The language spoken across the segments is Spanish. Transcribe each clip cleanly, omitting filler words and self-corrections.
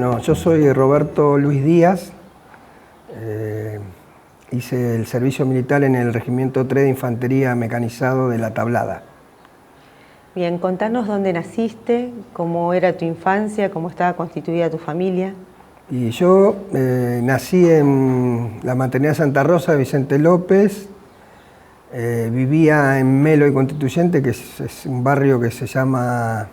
Bueno, yo soy Roberto Luis Díaz, hice el servicio militar en el Regimiento 3 de Infantería Mecanizado de La Tablada. Bien, contanos dónde naciste, cómo era tu infancia, cómo estaba constituida tu familia. Y yo nací en la maternidad Santa Rosa de Vicente López, vivía en Melo y Constituyente, que es un barrio que se llama,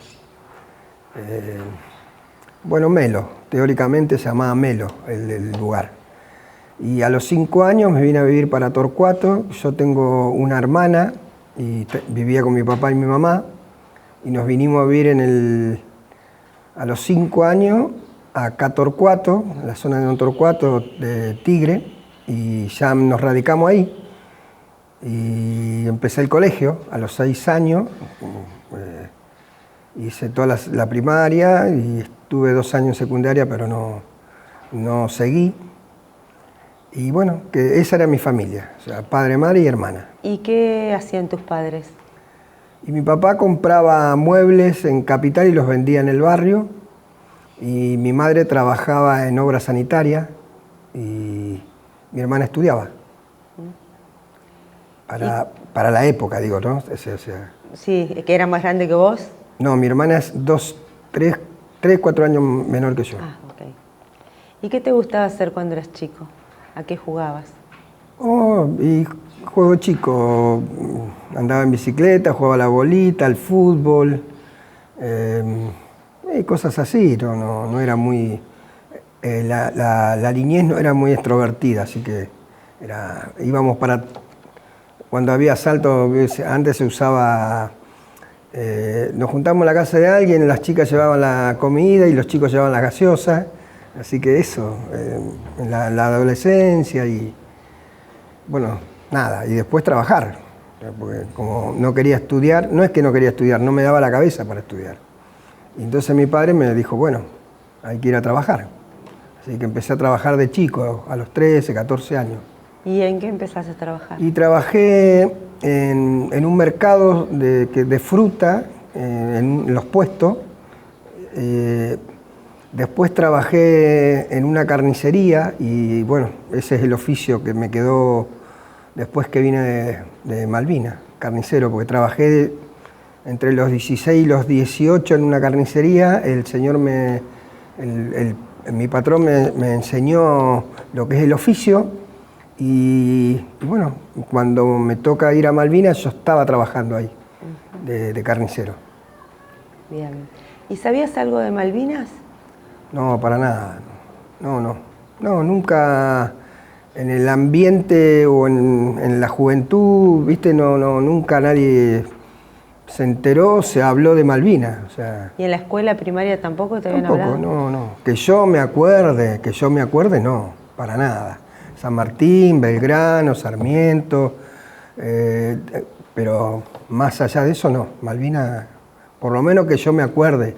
Melo, teóricamente se llamaba Melo el lugar. Y a los 5 años me vine a vivir para Torcuato. Yo tengo una hermana y vivía con mi papá y mi mamá, y nos vinimos a vivir a los 5 años acá a Torcuato, en la zona de Don Torcuato, de Tigre, y ya nos radicamos ahí. Y empecé el colegio a los 6 años, hice toda la primaria y estuve 2 años en secundaria, pero no seguí. Y bueno, que esa era mi familia, o sea, padre, madre y hermana. ¿Y qué hacían tus padres? Y mi papá compraba muebles en Capital y los vendía en el barrio. Y mi madre trabajaba en obra sanitaria y mi hermana estudiaba. Para la época, digo, ¿no? O sea, Sí, que era más grande que vos. No, mi hermana es 3, 4 años menor que yo. Ah, ok. ¿Y qué te gustaba hacer cuando eras chico? ¿A qué jugabas? Y juego chico, andaba en bicicleta, jugaba a la bolita, al fútbol, y cosas así, no era muy... la niñez no era muy extrovertida, así que íbamos para... Cuando había asalto, antes se usaba... nos juntamos en la casa de alguien, las chicas llevaban la comida y los chicos llevaban las gaseosas, así que eso, en la adolescencia y... Bueno, nada, y después trabajar, porque como no quería estudiar, no es que no quería estudiar, no me daba la cabeza para estudiar. Y entonces mi padre me dijo, bueno, hay que ir a trabajar. Así que empecé a trabajar de chico, a los 13, 14 años. ¿Y en qué empezaste a trabajar? Y trabajé en un mercado de fruta, en los puestos. Después trabajé en una carnicería y bueno, ese es el oficio que me quedó después que vine de Malvinas, carnicero, porque trabajé entre los 16 y los 18 en una carnicería. El señor mi patrón me enseñó lo que es el oficio y bueno, cuando me toca ir a Malvinas yo estaba trabajando ahí, de carnicero. Bien. ¿Y sabías algo de Malvinas? No, para nada. No, nunca en el ambiente o en la juventud, viste, nunca nadie se enteró, se habló de Malvinas. O sea, ¿Y en la escuela primaria tampoco te habían hablado? No. Que yo me acuerde, no, para nada. San Martín, Belgrano, Sarmiento, pero más allá de eso no. Malvinas, por lo menos que yo me acuerde.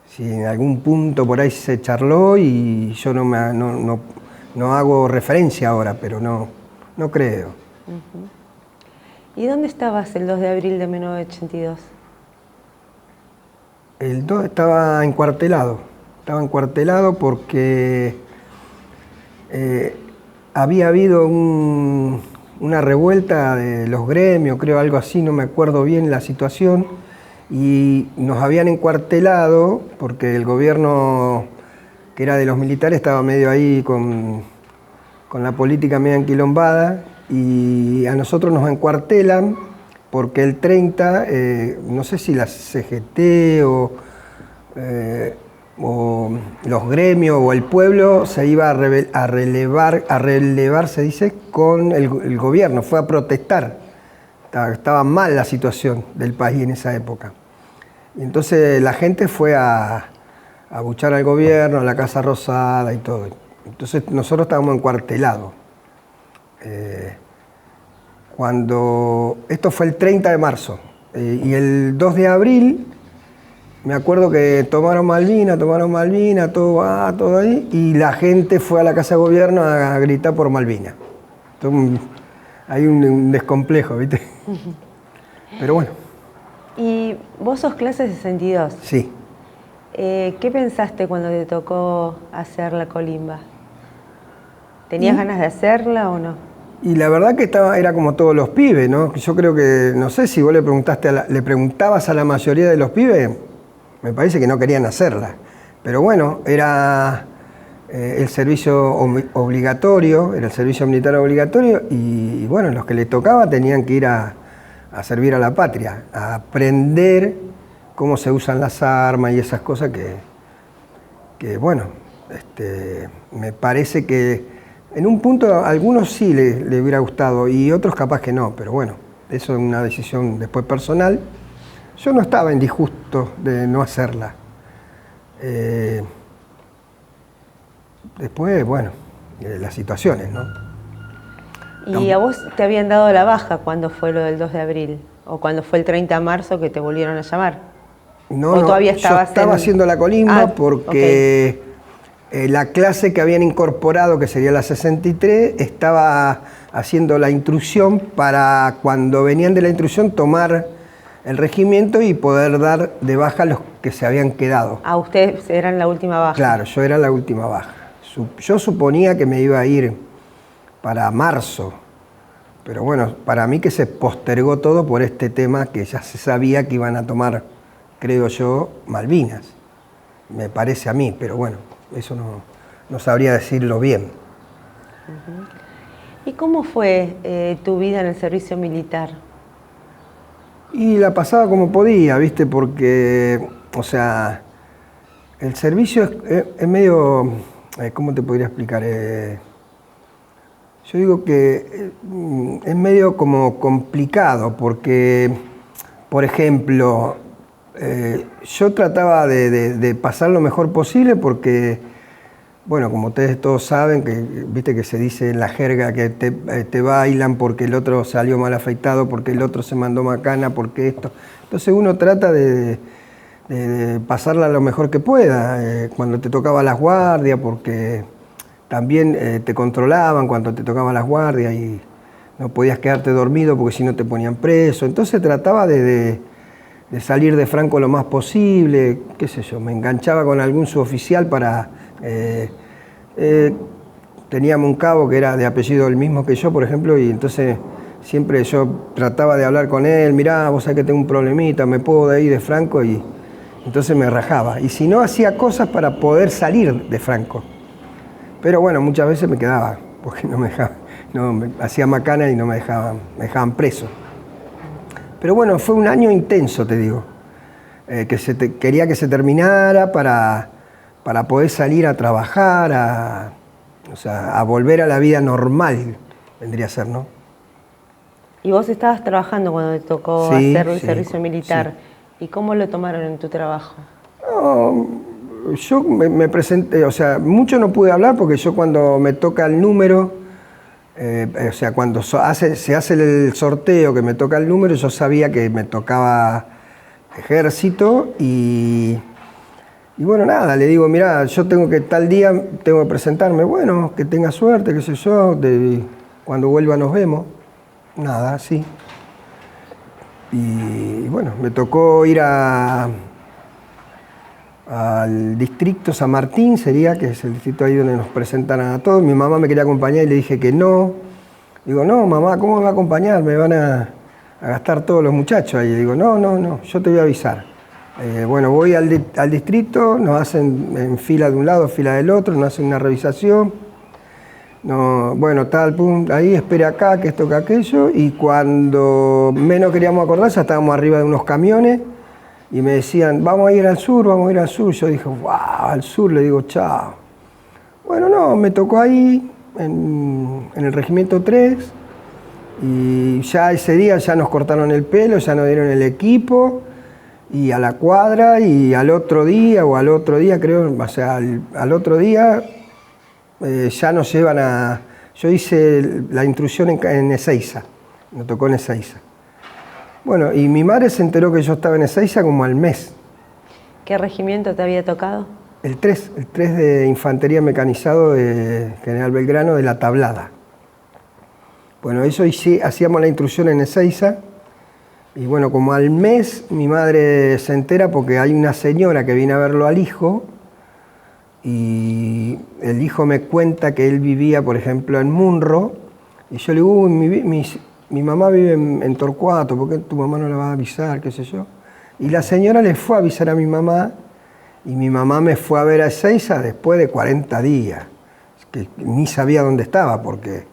Si en algún punto por ahí se charló y yo no hago referencia ahora, pero no creo. ¿Y dónde estabas el 2 de abril de 1982? El 2 estaba encuartelado. Estaba encuartelado porque había habido una revuelta de los gremios, creo, algo así, no me acuerdo bien la situación. Y nos habían encuartelado porque el gobierno, que era de los militares, estaba medio ahí con la política medio enquilombada, y a nosotros nos encuartelan porque el 30, no sé si la CGT o los gremios o el pueblo se iba a relevar, se dice, con el gobierno, fue a protestar. Estaba mal la situación del país en esa época. Y entonces la gente fue a abuchar al gobierno, a la Casa Rosada y todo. Entonces nosotros estábamos encuartelados. Esto fue el 30 de marzo. Y el 2 de abril, me acuerdo que tomaron Malvinas, todo ahí, y la gente fue a la Casa de Gobierno a gritar por Malvinas. Entonces, hay un descomplejo, ¿viste? Pero bueno. ¿Y vos sos clase 62? Sí. ¿Qué pensaste cuando te tocó hacer la colimba? ¿Tenías ganas de hacerla o no? Y la verdad que era como todos los pibes, ¿no? Yo creo que, no sé si vos le preguntabas a la mayoría de los pibes, me parece que no querían hacerla. Pero bueno, era el servicio obligatorio, era el servicio militar obligatorio, y bueno, los que les tocaba tenían que ir a servir a la patria, a aprender cómo se usan las armas y esas cosas que bueno, me parece que en un punto a algunos sí le hubiera gustado y otros capaz que no, pero bueno, eso es una decisión después personal. Yo no estaba en disgusto de no hacerla. Después, bueno, las situaciones, ¿no? ¿Y a vos te habían dado la baja cuando fue lo del 2 de abril? ¿O cuando fue el 30 de marzo que te volvieron a llamar? No, ¿O todavía yo estaba haciendo la colimba porque la clase que habían incorporado, que sería la 63, estaba haciendo la instrucción para cuando venían de la instrucción tomar el regimiento y poder dar de baja a los que se habían quedado. Ah, ustedes eran la última baja. Claro, yo era la última baja. Yo suponía que me iba a ir para marzo, pero bueno, para mí que se postergó todo por este tema que ya se sabía que iban a tomar, creo yo, Malvinas. Me parece a mí, pero bueno, eso no sabría decirlo bien. ¿Y cómo fue tu vida en el servicio militar? Y la pasaba como podía, ¿viste? Porque, o sea, el servicio es medio, ¿cómo te podría explicar? Yo digo que es medio como complicado porque, por ejemplo, yo trataba de pasar lo mejor posible porque, bueno, como ustedes todos saben, que viste que se dice en la jerga que te bailan porque el otro salió mal afeitado, porque el otro se mandó macana, porque esto. Entonces uno trata de pasarla lo mejor que pueda, cuando te tocaba las guardias, porque también te controlaban cuando te tocaban las guardias y no podías quedarte dormido porque si no te ponían preso. Entonces trataba de salir de Franco lo más posible, qué sé yo, me enganchaba con algún suboficial para... teníamos un cabo que era de apellido el mismo que yo, por ejemplo, y entonces siempre yo trataba de hablar con él, mirá, vos sabés que tengo un problemita, me puedo de ahí de Franco, y entonces me rajaba. Y si no, hacía cosas para poder salir de Franco. Pero bueno, muchas veces me quedaba, porque no me dejaban, me hacía macana y no me dejaban preso. Pero bueno, fue un año intenso, te digo, que quería que se terminara para poder salir a trabajar, a volver a la vida normal, vendría a ser, ¿no? ¿Y vos estabas trabajando cuando te tocó hacer el servicio militar? Sí. ¿Y cómo lo tomaron en tu trabajo? No, yo me presenté, o sea, mucho no pude hablar porque yo cuando me toca el número, o sea, cuando se hace el sorteo que me toca el número, yo sabía que me tocaba ejército y bueno, nada, le digo, mirá, yo tengo que tal día, tengo que presentarme, bueno, que tenga suerte, qué sé yo, cuando vuelva nos vemos, nada, así. Y bueno, me tocó ir al distrito San Martín, sería, que es el distrito ahí donde nos presentan a todos. Mi mamá me quería acompañar y le dije que no. Digo, no, mamá, ¿cómo me va a acompañar? Me van a gastar todos los muchachos ahí. Digo, no, yo te voy a avisar. Bueno, voy al distrito, nos hacen en fila de un lado, fila del otro, nos hacen una revisación. No, bueno, tal, pum, ahí, espere acá, que esto, que aquello. Y cuando menos queríamos acordar, ya estábamos arriba de unos camiones y me decían, vamos a ir al sur, vamos a ir al sur. Yo dije, wow, al sur, le digo, chao. Bueno, no, me tocó ahí, en el regimiento 3, y ya ese día ya nos cortaron el pelo, ya nos dieron el equipo, y a la cuadra, y al otro día creo, o sea, al otro día ya nos llevan a... Yo hice la instrucción en Ezeiza, me tocó en Ezeiza. Bueno, y mi madre se enteró que yo estaba en Ezeiza como al mes. ¿Qué regimiento te había tocado? El 3 de Infantería Mecanizado de General Belgrano de La Tablada. Bueno, eso hacíamos la instrucción en Ezeiza, Y bueno, como al mes mi madre se entera porque hay una señora que viene a verlo al hijo y el hijo me cuenta que él vivía, por ejemplo, en Munro y yo le digo, uy, mi mamá vive en Torcuato, ¿por qué tu mamá no la va a avisar, qué sé yo? Y la señora le fue a avisar a mi mamá y mi mamá me fue a ver a Ezeiza después de 40 días, que ni sabía dónde estaba porque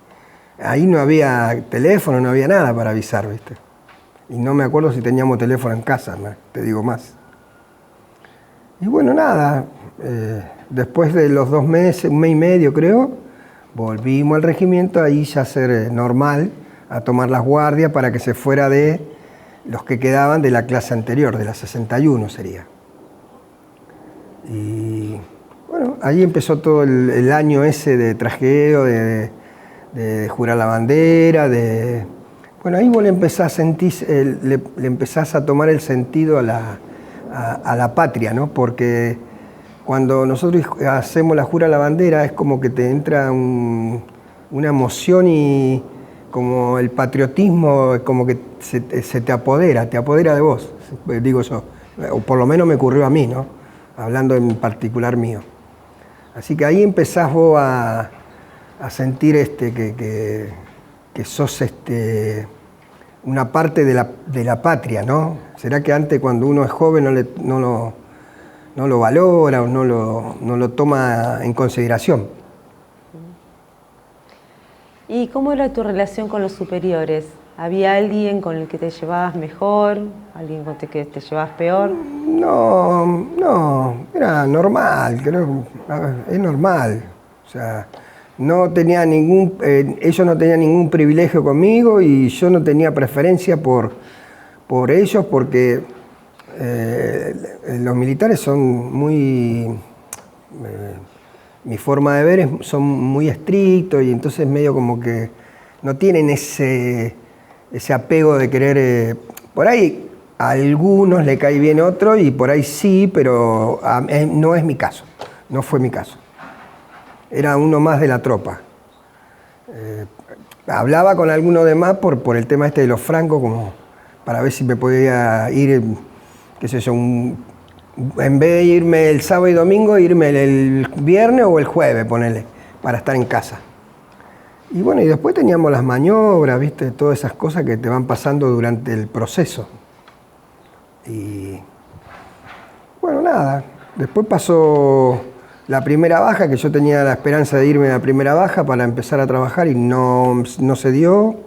ahí no había teléfono, no había nada para avisar, ¿viste? Y no me acuerdo si teníamos teléfono en casa, ¿no? Te digo más. Y bueno, nada, después de los 2 meses, 1 mes y medio creo, volvimos al regimiento, ahí ya a ser normal, a tomar las guardias para que se fuera de los que quedaban de la clase anterior, de la 61 sería. Y bueno, ahí empezó todo el año ese de trajeo, de jurar la bandera, bueno, ahí vos le empezás a sentir, le empezás a tomar el sentido a la patria, ¿no? Porque cuando nosotros hacemos la jura a la bandera es como que te entra una emoción y como el patriotismo como que se te apodera de vos, digo yo, o por lo menos me ocurrió a mí, ¿no? Hablando en particular mío. Así que ahí empezás vos a sentir que sos una parte de la patria, ¿no? ¿Será que antes cuando uno es joven no lo valora o no lo toma en consideración? ¿Y cómo era tu relación con los superiores? ¿Había alguien con el que te llevabas mejor? ¿Alguien con el que te llevabas peor? No, era normal, creo, es normal. O sea, no tenía ellos no tenían ningún privilegio conmigo y yo no tenía preferencia por ellos porque los militares son muy, mi forma de ver son muy estrictos y entonces medio como que no tienen ese apego de querer, por ahí a algunos le cae bien otro y por ahí sí, pero no es mi caso, no fue mi caso. Era uno más de la tropa. Hablaba con alguno de más por el tema este de los francos, como para ver si me podía ir, qué sé yo, en vez de irme el sábado y domingo, irme el viernes o el jueves, ponele, para estar en casa. Y bueno, y después teníamos las maniobras, ¿viste? Todas esas cosas que te van pasando durante el proceso. Y bueno, nada, después pasó la primera baja, que yo tenía la esperanza de irme a la primera baja para empezar a trabajar y no se dio.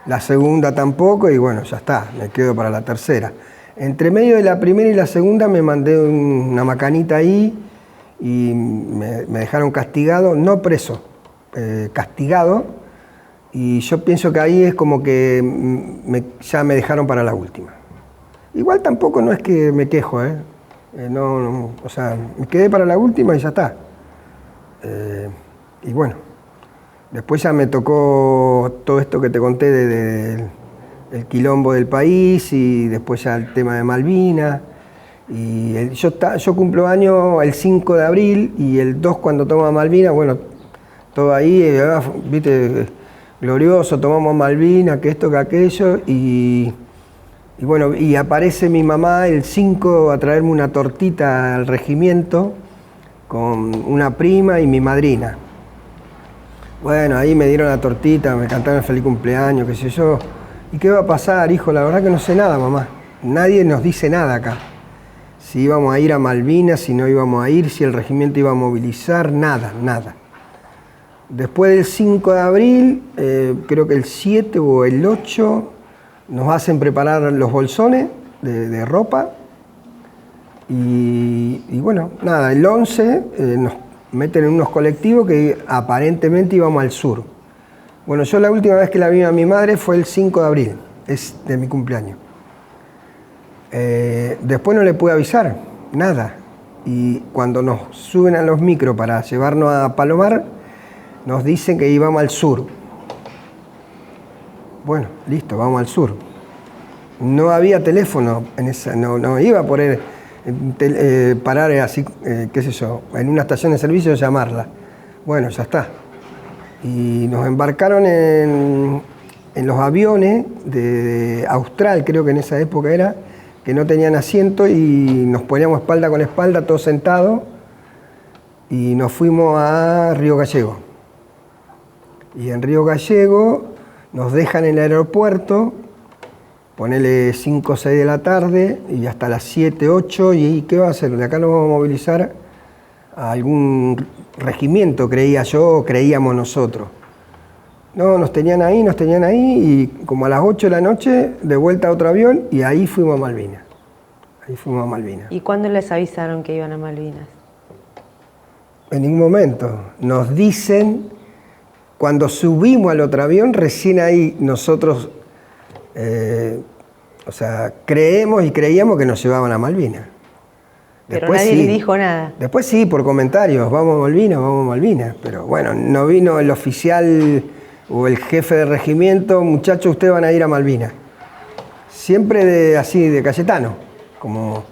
La segunda tampoco y bueno, ya está, me quedo para la tercera. Entre medio de la primera y la segunda me mandé una macanita ahí y me dejaron castigado, no preso, castigado. Y yo pienso que ahí es como que ya me dejaron para la última. Igual tampoco no es que me quejo, o sea, me quedé para la última y ya está. Y bueno, después ya me tocó todo esto que te conté del quilombo del país y después ya el tema de Malvinas. Y yo cumplo año el 5 de abril y el 2 cuando toma Malvinas, bueno, todo ahí, viste, glorioso, tomamos Malvinas, que esto, que aquello, y bueno, y aparece mi mamá el 5 a traerme una tortita al regimiento con una prima y mi madrina. Bueno, ahí me dieron la tortita, me cantaron el feliz cumpleaños, qué sé yo. ¿Y qué va a pasar, hijo? La verdad que no sé nada, mamá. Nadie nos dice nada acá. Si íbamos a ir a Malvinas, si no íbamos a ir, si el regimiento iba a movilizar, nada. Después del 5 de abril, creo que el 7 o el 8, nos hacen preparar los bolsones de ropa y bueno, nada, el 11 nos meten en unos colectivos que aparentemente íbamos al sur. Bueno, yo la última vez que la vi a mi madre fue el 5 de abril, es de mi cumpleaños. Después no le pude avisar, nada. Y cuando nos suben a los micros para llevarnos a Palomar, nos dicen que íbamos al sur. Bueno, listo, vamos al sur. No había teléfono, no iba a poder parar así, qué sé yo, en una estación de servicio y llamarla. Bueno, ya está. Y nos embarcaron en los aviones de Austral, creo que en esa época era, que no tenían asiento y nos poníamos espalda con espalda, todos sentados, y nos fuimos a Río Gallego. Y en Río Gallego nos dejan en el aeropuerto, ponele 5 o 6 de la tarde y hasta las 7, 8, y ¿qué va a hacer? De acá nos vamos a movilizar a algún regimiento, creía yo, o creíamos nosotros. No, nos tenían ahí, y como a las 8 de la noche, de vuelta a otro avión, y ahí fuimos a Malvinas. ¿Y cuándo les avisaron que iban a Malvinas? En ningún momento. Nos dicen, cuando subimos al otro avión, recién ahí nosotros, creemos y creíamos que nos llevaban a Malvinas. Pero nadie les dijo nada. Después sí, por comentarios, vamos a Malvinas. Pero bueno, no vino el oficial o el jefe de regimiento, muchachos, ustedes van a ir a Malvinas. Siempre así, de Cayetano, como...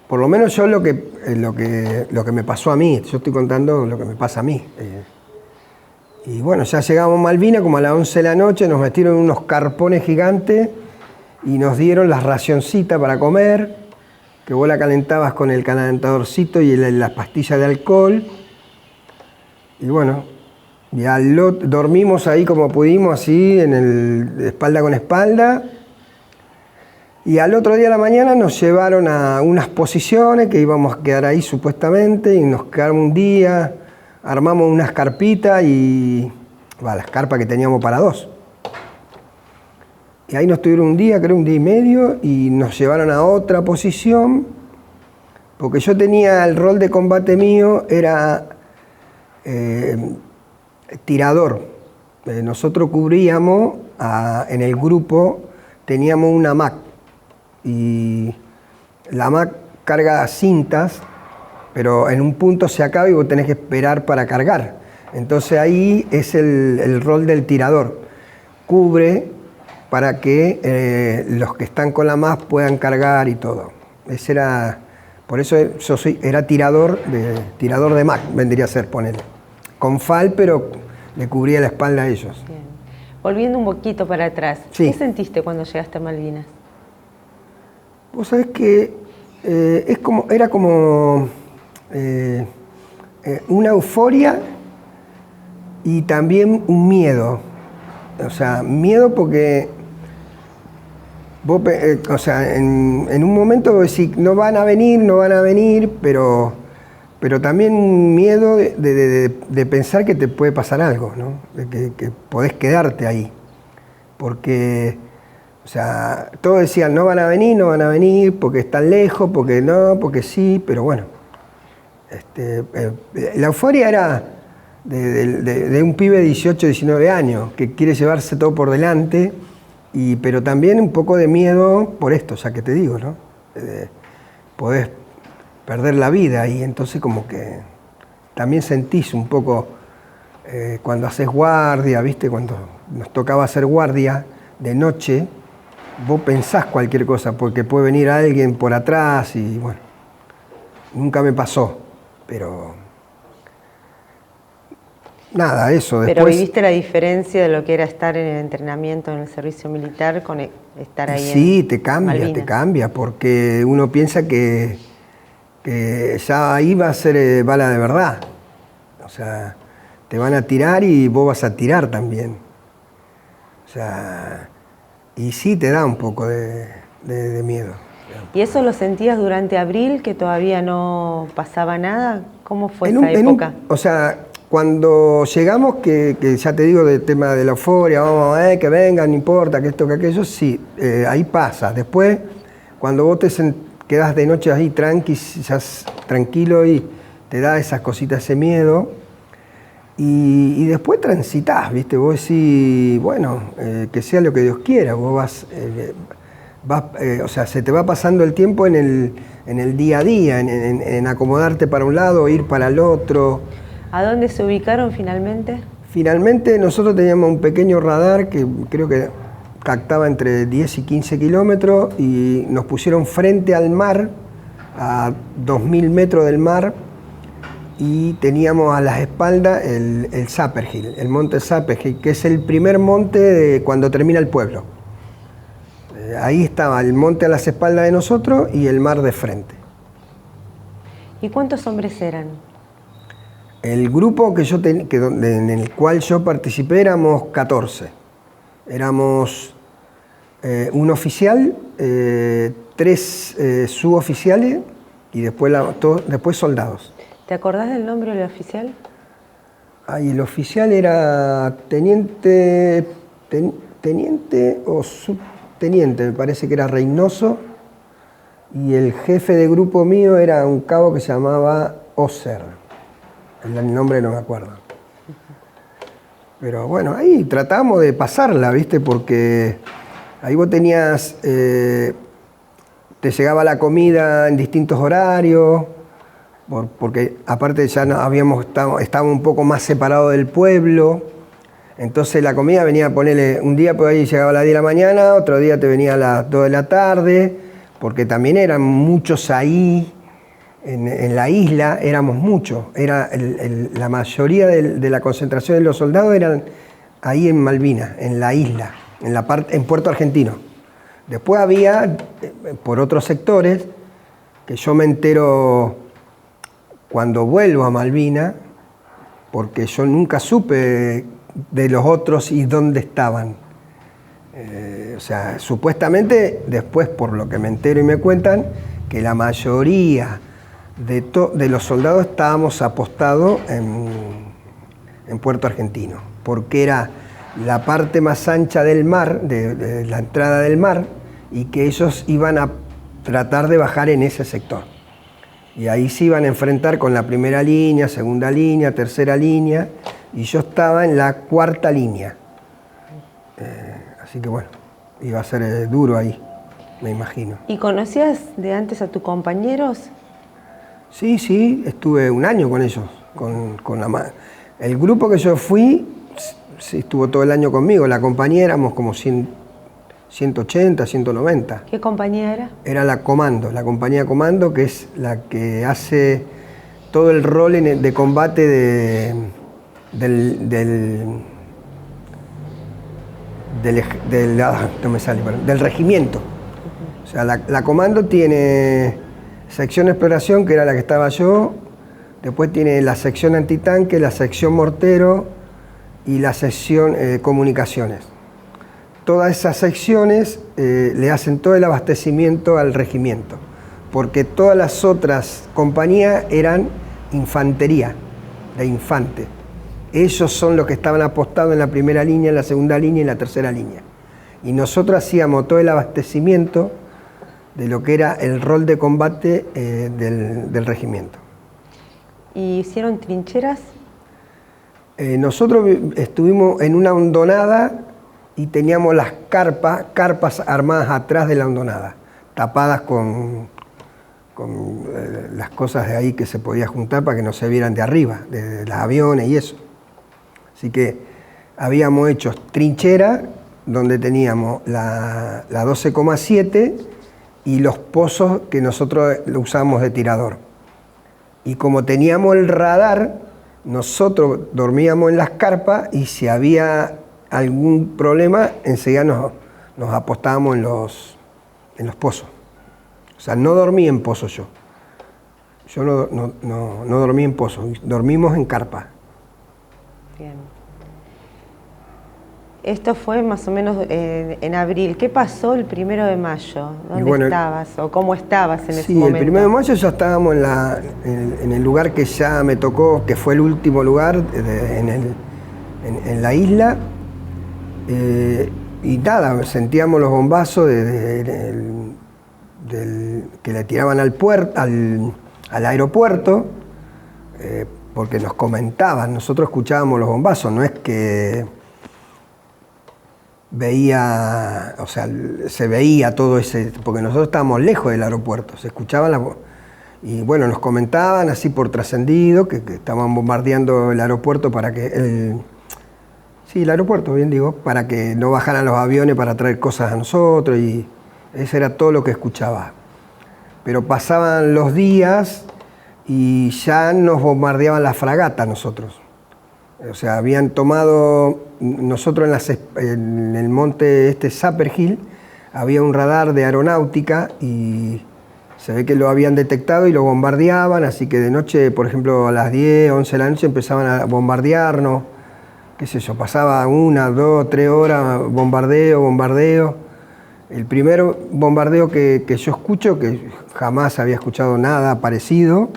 Por lo menos yo lo que me pasó a mí, yo estoy contando lo que me pasa a mí. Y bueno, ya llegamos a Malvinas, como a las 11 de la noche, nos metieron unos carpones gigantes y nos dieron las racioncitas para comer, que vos la calentabas con el calentadorcito y las pastillas de alcohol. Y bueno, dormimos ahí como pudimos, así, espalda con espalda. Y al otro día de la mañana nos llevaron a unas posiciones que íbamos a quedar ahí supuestamente, y nos quedamos un día, armamos unas carpitas y las carpas que teníamos para 2. Y ahí nos tuvieron un día, creo un día y medio, y nos llevaron a otra posición, porque yo tenía el rol de combate mío, era tirador. Nosotros cubríamos, en el grupo, teníamos una MAC, y la MAC carga cintas, pero en un punto se acaba y vos tenés que esperar para cargar. Entonces ahí es el rol del tirador. Cubre para que los que están con la MAC puedan cargar y todo. Por eso yo era tirador de MAC, vendría a ser, ponele. Con FAL, pero le cubría la espalda a ellos. Bien. Volviendo un poquito para atrás, sí. ¿Qué sentiste cuando llegaste a Malvinas? Vos sabés que era como una euforia y también un miedo. O sea, miedo porque vos, en un momento vos decís, no van a venir, pero también miedo de pensar que te puede pasar algo, ¿no? Que podés quedarte ahí. Porque... O sea, todos decían, no van a venir, porque están lejos, porque no, porque sí, pero bueno. La euforia era de un pibe de 18, 19 años, que quiere llevarse todo por delante, pero también un poco de miedo por esto, ya que te digo, ¿no? Podés perder la vida y entonces como que también sentís un poco cuando haces guardia, ¿viste? Cuando nos tocaba hacer guardia de noche, vos pensás cualquier cosa, porque puede venir alguien por atrás y bueno, nunca me pasó, pero nada, eso. Después, pero viviste la diferencia de lo que era estar en el entrenamiento en el servicio militar con estar ahí. Sí, te cambia, porque uno piensa que ya ahí va a ser bala de verdad. O sea, te van a tirar y vos vas a tirar también. O sea... Y sí te da un poco de miedo. ¿Y eso lo sentías durante abril, que todavía no pasaba nada? ¿Cómo fue esa época? O sea, cuando llegamos, que ya te digo del tema de la euforia, vamos a ver, que vengan, no importa, que esto, que aquello, sí, ahí pasa. Después, cuando vos te quedás de noche ahí tranquilo y te da esas cositas, ese miedo, y después transitas, ¿viste? Vos decís, bueno, que sea lo que Dios quiera, vos o sea, se te va pasando el tiempo en el día a día, en acomodarte para un lado, ir para el otro. ¿A dónde se ubicaron finalmente? Finalmente nosotros teníamos un pequeño radar que creo que captaba entre 10 y 15 kilómetros y nos pusieron frente al mar, a 2000 metros del mar, y teníamos a las espaldas el Sapperhill, el monte Sapperhill, que es el primer monte de cuando termina el pueblo. Ahí estaba el monte a las espaldas de nosotros y el mar de frente. ¿Y cuántos hombres eran? El grupo en el cual yo participé éramos 14. Éramos un oficial, 3 suboficiales y después soldados. ¿Te acordás del nombre del oficial? El oficial era teniente o subteniente, me parece que era Reynoso, y el jefe de grupo mío era un cabo que se llamaba Oser. El nombre no me acuerdo. Pero bueno, ahí tratamos de pasarla, ¿viste? Porque ahí vos tenías, te llegaba la comida en distintos horarios, porque aparte ya estábamos un poco más separados del pueblo, entonces la comida venía a ponerle, un día por ahí llegaba a las 10 de la mañana, otro día te venía a las 2 de la tarde, porque también eran muchos ahí, en la isla éramos muchos, la mayoría de la concentración de los soldados eran ahí en Malvinas, en la isla, en Puerto Argentino. Después había, por otros sectores, que yo me entero cuando vuelvo a Malvinas, porque yo nunca supe de los otros y dónde estaban. O sea, supuestamente, después por lo que me entero y me cuentan, que la mayoría de los soldados estábamos apostados en Puerto Argentino, porque era la parte más ancha del mar, de la entrada del mar, y que ellos iban a tratar de bajar en ese sector. Y ahí se iban a enfrentar con la primera línea, segunda línea, tercera línea, y yo estaba en la cuarta línea. Así que bueno, iba a ser duro ahí, me imagino. ¿Y conocías de antes a tus compañeros? Sí, estuve un año con ellos. El grupo que yo fui, sí, estuvo todo el año conmigo. La compañía éramos como 180, 190. ¿Qué compañía era? Era la compañía Comando, que es la que hace todo el rol de combate del regimiento. O sea, la Comando tiene sección exploración, que era la que estaba yo, después tiene la sección antitanque, la sección mortero y la sección comunicaciones. Todas esas secciones le hacen todo el abastecimiento al regimiento, porque todas las otras compañías eran infantería, de infante. Ellos son los que estaban apostados en la primera línea, en la segunda línea y en la tercera línea. Y nosotros hacíamos todo el abastecimiento de lo que era el rol de combate del regimiento. ¿Y hicieron trincheras? Nosotros estuvimos en una hondonada y teníamos las carpas armadas atrás de la hondonada, tapadas con las cosas de ahí que se podía juntar para que no se vieran de arriba, de los aviones y eso. Así que habíamos hecho trinchera donde teníamos la 12,7 y los pozos que nosotros usábamos de tirador. Y como teníamos el radar, nosotros dormíamos en las carpas y si había algún problema, enseguida nos apostábamos en los pozos. O sea, no dormí en pozos yo. Yo no dormí en pozos, dormimos en carpa. Bien. Esto fue más o menos en abril. ¿Qué pasó el 1 de mayo? ¿Dónde estabas o cómo estabas en ese momento? Sí, el 1 de mayo ya estábamos en el lugar que ya me tocó, que fue el último lugar en la isla. Y nada, sentíamos los bombazos que le tiraban al aeropuerto, porque nos comentaban, nosotros escuchábamos los bombazos, no es que se veía todo ese, porque nosotros estábamos lejos del aeropuerto, se escuchaban y bueno, nos comentaban así por trascendido que estaban bombardeando el aeropuerto para que el aeropuerto, bien digo, para que no bajaran los aviones para traer cosas a nosotros, y eso era todo lo que escuchaba. Pero pasaban los días y ya nos bombardeaban las fragatas nosotros. O sea, habían tomado, nosotros en el monte Sapper Hill, había un radar de aeronáutica y se ve que lo habían detectado y lo bombardeaban, así que de noche, por ejemplo, a las 10, 11 de la noche empezaban a bombardearnos, qué sé yo, pasaba 1, 2, 3 horas, bombardeo. El primer bombardeo que yo escucho, que jamás había escuchado nada parecido,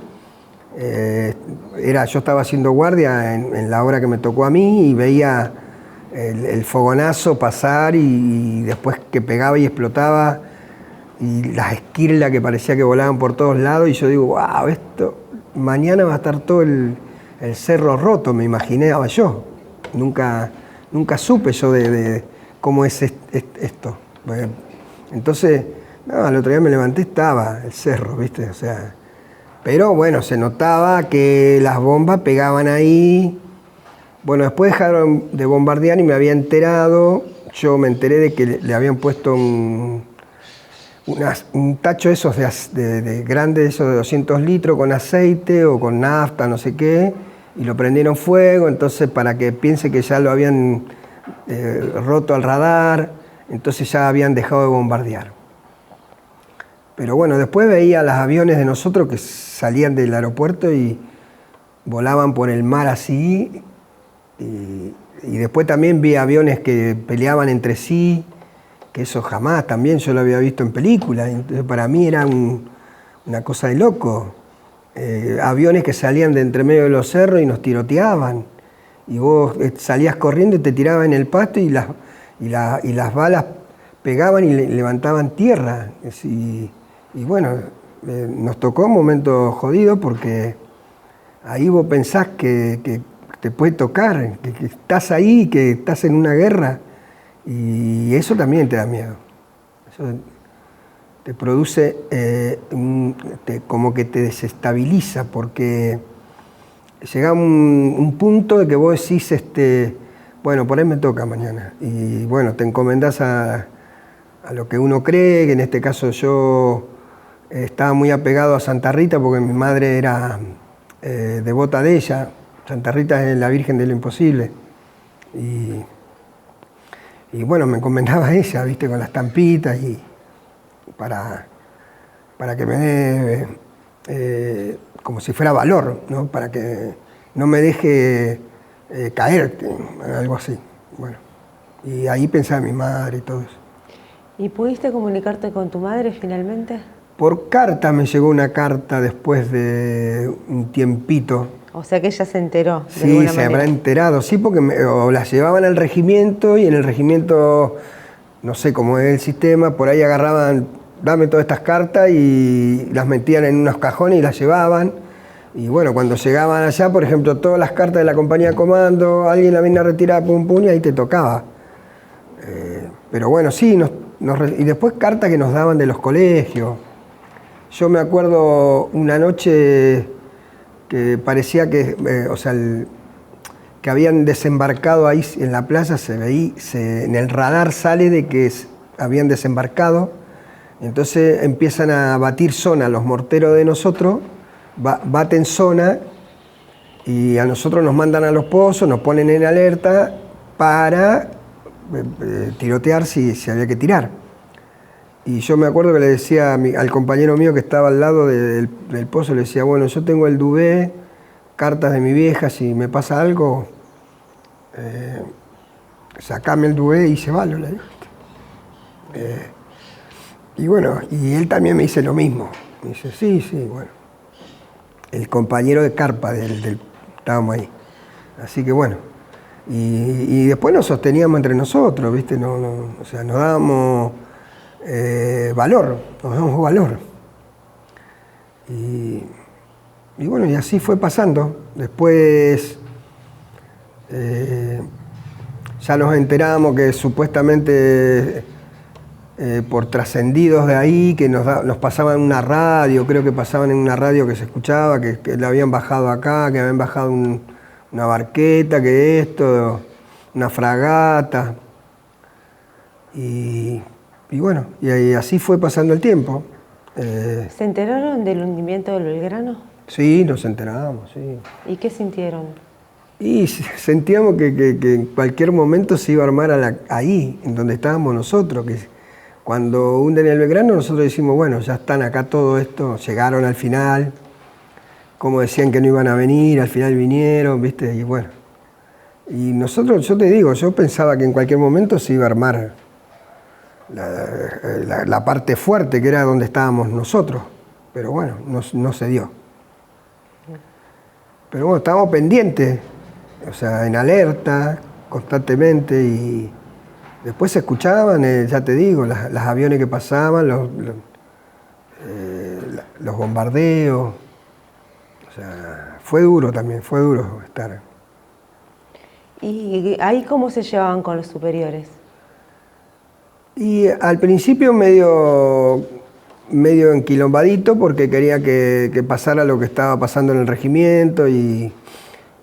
yo estaba haciendo guardia en la hora que me tocó a mí y veía el fogonazo pasar y después que pegaba y explotaba y las esquirlas que parecía que volaban por todos lados y yo digo, wow, esto mañana va a estar todo el cerro roto, me imaginaba yo. Nunca supe yo de cómo es esto. Entonces, al otro día me levanté, estaba el cerro, ¿viste? O sea, pero bueno, se notaba que las bombas pegaban ahí. Bueno, después dejaron de bombardear y me había enterado, yo me enteré de que le habían puesto un tacho esos de grande, esos de 200 litros con aceite o con nafta, no sé qué, y lo prendieron fuego, entonces para que piense que ya lo habían roto al radar, entonces ya habían dejado de bombardear. Pero bueno, después veía los aviones de nosotros que salían del aeropuerto y volaban por el mar así, y después también vi aviones que peleaban entre sí, que eso jamás también yo lo había visto en películas, entonces para mí era una cosa de loco. Aviones que salían de entre medio de los cerros y nos tiroteaban, y vos salías corriendo y te tiraban en el pasto y las balas pegaban y levantaban tierra. Y bueno, nos tocó un momento jodido porque ahí vos pensás que te puede tocar, que estás ahí, que estás en una guerra, y eso también te da miedo. Eso te produce como que te desestabiliza, porque llega un punto de que vos decís, bueno, por ahí me toca mañana, y bueno, te encomendás a lo que uno cree, que en este caso yo estaba muy apegado a Santa Rita porque mi madre era devota de ella. Santa Rita es la Virgen de lo Imposible. Y bueno, me encomendaba a ella, ¿viste? Con las tampitas y para que me dé como si fuera valor, ¿no? Para que no me deje caer, algo así. Bueno, y ahí pensaba en mi madre y todo eso. ¿Y pudiste comunicarte con tu madre finalmente? Por carta me llegó una carta después de un tiempito. O sea que ella se enteró. Sí, se habrá enterado, sí, porque o las llevaban al regimiento y en el regimiento, no sé cómo es el sistema, por ahí agarraban, dame todas estas cartas y las metían en unos cajones y las llevaban. Y bueno, cuando llegaban allá, por ejemplo, todas las cartas de la compañía de comando, alguien la venía a retirar, pum, pum, y ahí te tocaba. Pero bueno, sí, y después cartas que nos daban de los colegios. Yo me acuerdo una noche que parecía que, que habían desembarcado ahí en la playa, se veía, en el radar sale de que habían desembarcado, entonces empiezan a batir zona, los morteros de nosotros, baten zona y a nosotros nos mandan a los pozos, nos ponen en alerta para tirotear si había que tirar. Y yo me acuerdo que le decía al compañero mío que estaba al lado del pozo, le decía, bueno, yo tengo el duvet, cartas de mi vieja, si me pasa algo, sacame el duvet y llévalo. Y bueno, y él también me dice lo mismo. Me dice, sí, bueno. El compañero de carpa estábamos ahí. Así que bueno. Y después nos sosteníamos entre nosotros, ¿viste? O sea, nos dábamos valor, nos damos valor. Y bueno, y así fue pasando. Después ya nos enteramos que supuestamente por trascendidos de ahí, que nos pasaban una radio, creo que pasaban en una radio que se escuchaba, que le habían bajado acá, que habían bajado una barqueta, que esto, una fragata. Y bueno, y así fue pasando el tiempo. ¿Se enteraron del hundimiento del Belgrano? Sí, nos enterábamos, sí. ¿Y qué sintieron? Y sentíamos que en cualquier momento se iba a armar ahí, en donde estábamos nosotros. Que cuando hunden el Belgrano, nosotros decimos, bueno, ya están acá todo esto, llegaron al final, como decían que no iban a venir, al final vinieron, ¿viste? Y bueno. Y nosotros, yo te digo, yo pensaba que en cualquier momento se iba a armar la parte fuerte, que era donde estábamos nosotros. Pero bueno, no se dio. Pero bueno, estábamos pendientes, o sea, en alerta constantemente, y después se escuchaban, ya te digo, los aviones que pasaban, los bombardeos. O sea, fue duro también, fue duro estar. ¿Y ahí cómo se llevaban con los superiores? Y al principio medio enquilombadito, porque quería que pasara lo que estaba pasando en el regimiento,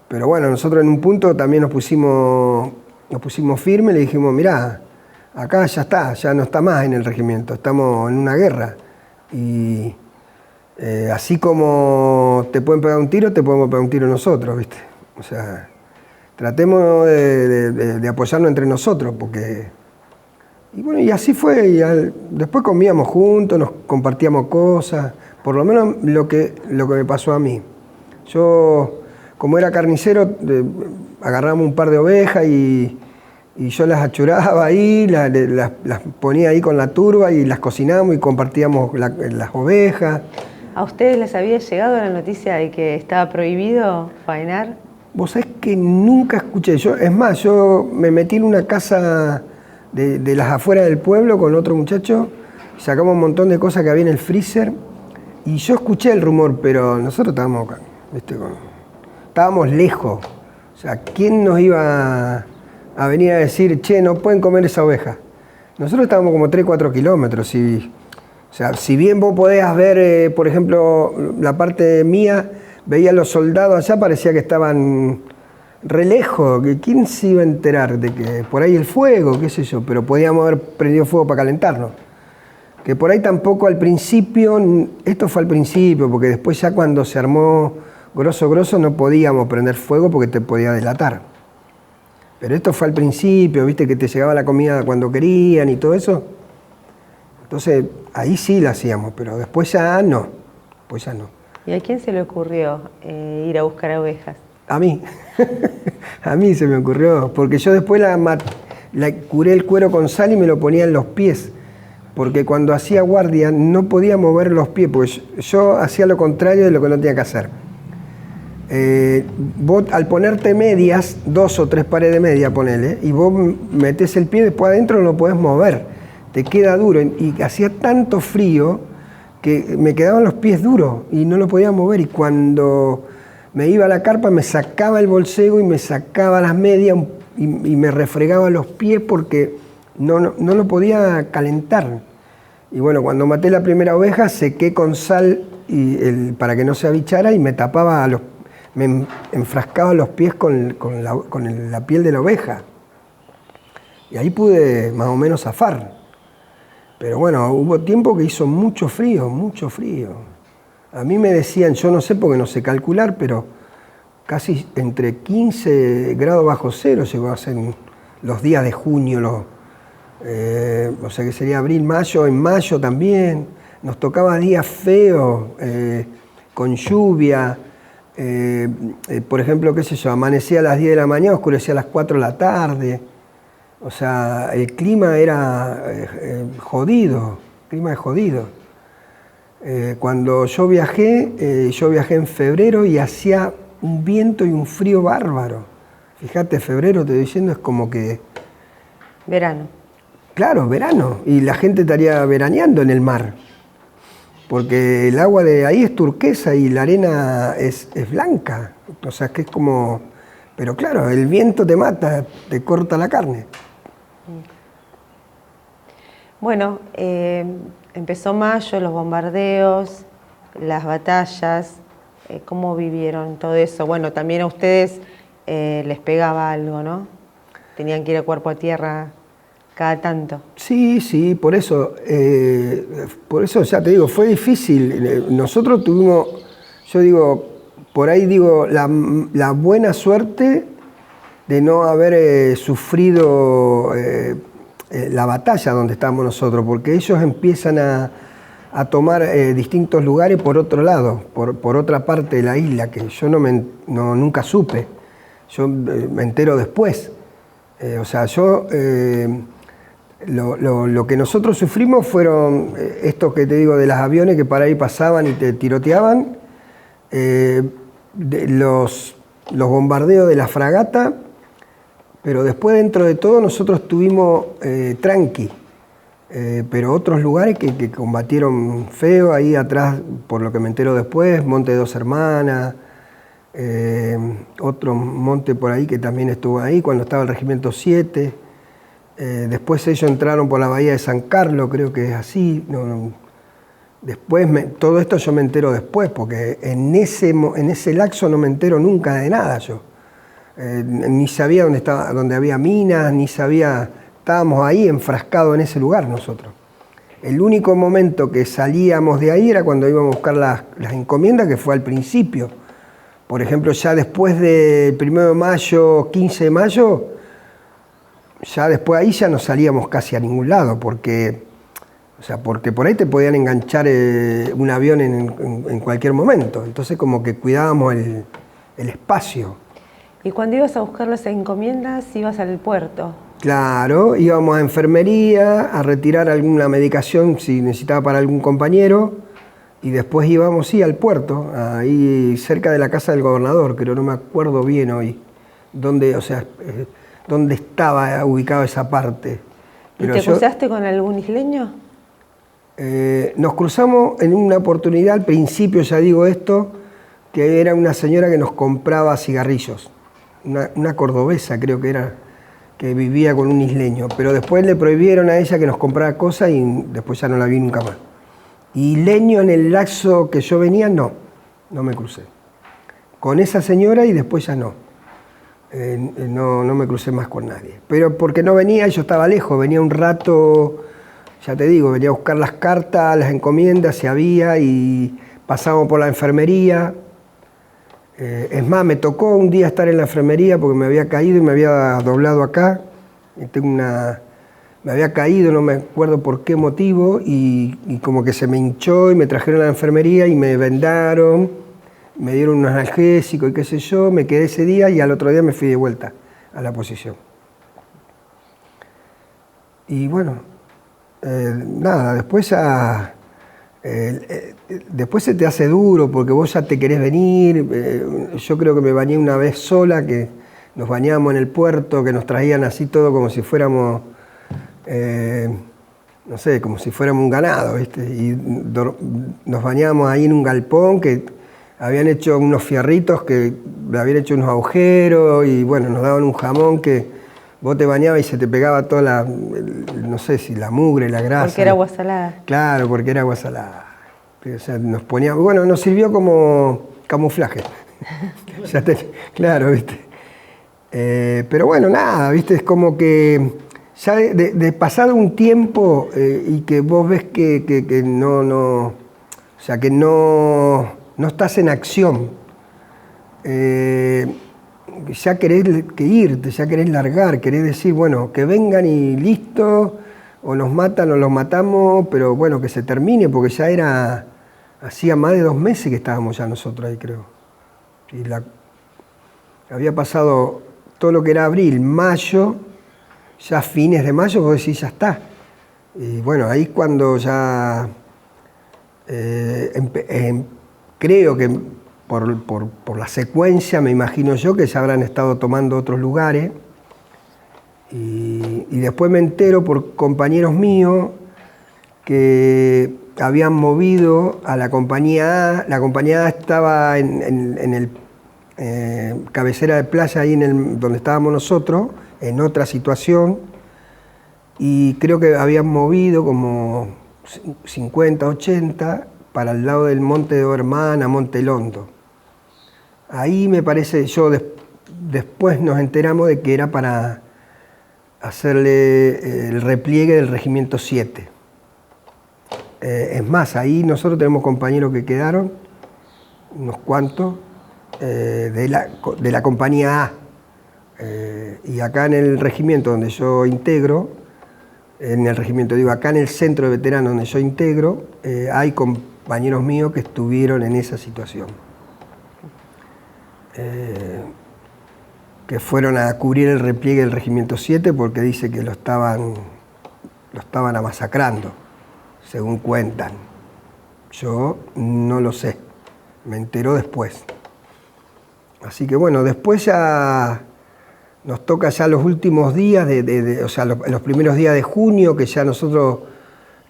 pero bueno, nosotros en un punto también nos pusimos firmes, le dijimos, mirá, acá ya está, ya no está más en el regimiento, estamos en una guerra. Y así como te pueden pegar un tiro, te podemos pegar un tiro nosotros, ¿viste? O sea, tratemos de apoyarnos entre nosotros, porque... Y bueno, y así fue, y después comíamos juntos, nos compartíamos cosas, por lo menos lo que me pasó a mí. Yo, como era carnicero, agarramos un par de ovejas y yo las achuraba ahí, las ponía ahí con la turba y las cocinamos y compartíamos las ovejas. ¿A ustedes les había llegado la noticia de que estaba prohibido faenar? Vos sabés que nunca escuché. Es más, yo me metí en una casa de las afueras del pueblo con otro muchacho, sacamos un montón de cosas que había en el freezer y yo escuché el rumor, pero nosotros estábamos, ¿viste? Estábamos lejos. O sea, ¿quién nos iba a venir a decir, che, no pueden comer esa oveja? Nosotros estábamos como 3-4 kilómetros. O sea, si bien vos podías ver, por ejemplo, la parte mía, veía a los soldados allá, parecía que estaban re lejos, que quién se iba a enterar de que por ahí el fuego, qué sé yo, pero podíamos haber prendido fuego para calentarnos. Que por ahí tampoco al principio, esto fue al principio, porque después ya cuando se armó grosso no podíamos prender fuego porque te podía delatar. Pero esto fue al principio, viste que te llegaba la comida cuando querían y todo eso. Entonces ahí sí la hacíamos, pero después ya no. ¿Y a quién se le ocurrió ir a buscar ovejas? A mí. A mí se me ocurrió, porque yo después la curé el cuero con sal y me lo ponía en los pies, porque cuando hacía guardia no podía mover los pies, porque yo hacía lo contrario de lo que no tenía que hacer. Vos al ponerte medias, 2 o 3 pares de media, ponele, y vos metés el pie, después adentro no lo podés mover, te queda duro, y hacía tanto frío que me quedaban los pies duros y no lo podía mover, y cuando me iba a la carpa me sacaba el bolsego y me sacaba las medias y me refregaba los pies porque no lo podía calentar. Y bueno, cuando maté la primera oveja sequé con sal para que no se abichara y me tapaba me enfrascaba los pies con la piel de la oveja. Y ahí pude más o menos zafar. Pero bueno, hubo tiempo que hizo mucho frío, mucho frío. A mí me decían, yo no sé porque no sé calcular, pero casi entre 15 grados bajo cero llegó a ser los días de junio, o sea que sería abril, mayo, en mayo también. Nos tocaba días feos, con lluvia. Por ejemplo, qué sé yo, amanecía a las 10 de la mañana, oscurecía a las 4 de la tarde. O sea, el clima era jodido, clima jodido. Cuando yo viajé en febrero y hacía un viento y un frío bárbaro. Fíjate, febrero, te estoy diciendo, es como que... Verano. Claro, verano. Y la gente estaría veraneando en el mar. Porque el agua de ahí es turquesa y la arena es blanca. O sea, que es como... Pero claro, el viento te mata, te corta la carne. Bueno, empezó mayo, los bombardeos, las batallas, ¿cómo vivieron todo eso? Bueno, también a ustedes les pegaba algo, ¿no? Tenían que ir a cuerpo a tierra cada tanto. Sí, por eso ya te digo, fue difícil. Nosotros tuvimos, yo digo, por ahí digo, la buena suerte de no haber sufrido la batalla donde estábamos nosotros, porque ellos empiezan a tomar distintos lugares por otro lado, por otra parte de la isla, que yo nunca supe. Yo me entero después. O sea, lo que nosotros sufrimos fueron estos que te digo de los aviones que para ahí pasaban y te tiroteaban, los bombardeos de la fragata, pero después dentro de todo nosotros tuvimos tranqui, pero otros lugares que combatieron feo ahí atrás, por lo que me entero después, Monte de Dos Hermanas, otro monte por ahí que también estuvo ahí cuando estaba el Regimiento 7. Después ellos entraron por la bahía de San Carlos, creo que es así. Después, todo esto yo me entero después, porque en ese lapso no me entero nunca de nada yo. Ni sabía dónde había minas, ni sabía, estábamos ahí enfrascados en ese lugar nosotros. El único momento que salíamos de ahí era cuando íbamos a buscar las encomiendas, que fue al principio. Por ejemplo, ya después del 1 de mayo, 15 de mayo, ya después ahí ya no salíamos casi a ningún lado, porque por ahí te podían enganchar un avión en cualquier momento. Entonces como que cuidábamos el espacio. ¿Y cuando ibas a buscar las encomiendas, ibas al puerto? Claro, íbamos a enfermería a retirar alguna medicación si necesitaba para algún compañero, y después íbamos, sí, al puerto, ahí cerca de la casa del gobernador, pero no me acuerdo bien hoy dónde estaba ubicada esa parte. Pero ¿Y te cruzaste con algún isleño? Nos cruzamos en una oportunidad, al principio ya digo esto, que era una señora que nos compraba cigarrillos, una cordobesa creo que era, que vivía con un isleño, pero después le prohibieron a ella que nos comprara cosas y después ya no la vi nunca más. Isleño en el lapso que yo venía, no me crucé. Con esa señora y después ya no. No me crucé más con nadie. Pero porque no venía, yo estaba lejos, venía un rato, ya te digo, venía a buscar las cartas, las encomiendas, si había, y pasábamos por la enfermería. Es más, me tocó un día estar en la enfermería porque me había caído y me había doblado acá. Me había caído, no me acuerdo por qué motivo, y como que se me hinchó y me trajeron a la enfermería y me vendaron, me dieron un analgésico y qué sé yo, me quedé ese día y al otro día me fui de vuelta a la posición. Y bueno, nada, después se te hace duro porque vos ya te querés venir. Yo creo que me bañé una vez sola, que nos bañábamos en el puerto, que nos traían así todo como si fuéramos, no sé, como si fuéramos un ganado, ¿viste? Y nos bañábamos ahí en un galpón que habían hecho unos fierritos que le habían hecho unos agujeros y bueno, nos daban un jamón que vos te bañabas y se te pegaba toda no sé si la mugre, la grasa. Porque era agua salada. Claro, porque era agua salada. O sea, nos poníamos, bueno, nos sirvió como camuflaje. Claro, ¿viste? Pero bueno, nada, ¿viste? Es como que ya de pasado un tiempo y que vos ves que no estás en acción, ya querés que irte, ya querés largar, querés decir, bueno, que vengan y listo, o nos matan o los matamos, pero bueno, que se termine, porque ya hacía más de 2 meses que estábamos ya nosotros ahí, creo. Y había pasado todo lo que era abril, mayo, ya fines de mayo, vos decís, ya está. Y bueno, ahí cuando ya creo que por la secuencia, me imagino yo, que ya habrán estado tomando otros lugares. Y después me entero por compañeros míos que habían movido a la compañía A. La compañía A estaba en el cabecera de playa, ahí donde estábamos nosotros, en otra situación. Y creo que habían movido como 50, 80 para el lado del Monte de Hermana, Monte Londo. Ahí me parece, después nos enteramos de que era para hacerle el repliegue del Regimiento 7. Es más, ahí nosotros tenemos compañeros que quedaron unos cuantos, de la compañía A. Y acá en el regimiento donde yo integro, acá en el centro de veteranos donde yo integro, hay compañeros míos que estuvieron en esa situación. Que fueron a cubrir el repliegue del regimiento 7 porque dice que lo estaban masacrando, según cuentan. Yo no lo sé, me enteró después. Así que bueno, después ya nos toca ya los últimos días, o sea, los primeros días de junio, que ya nosotros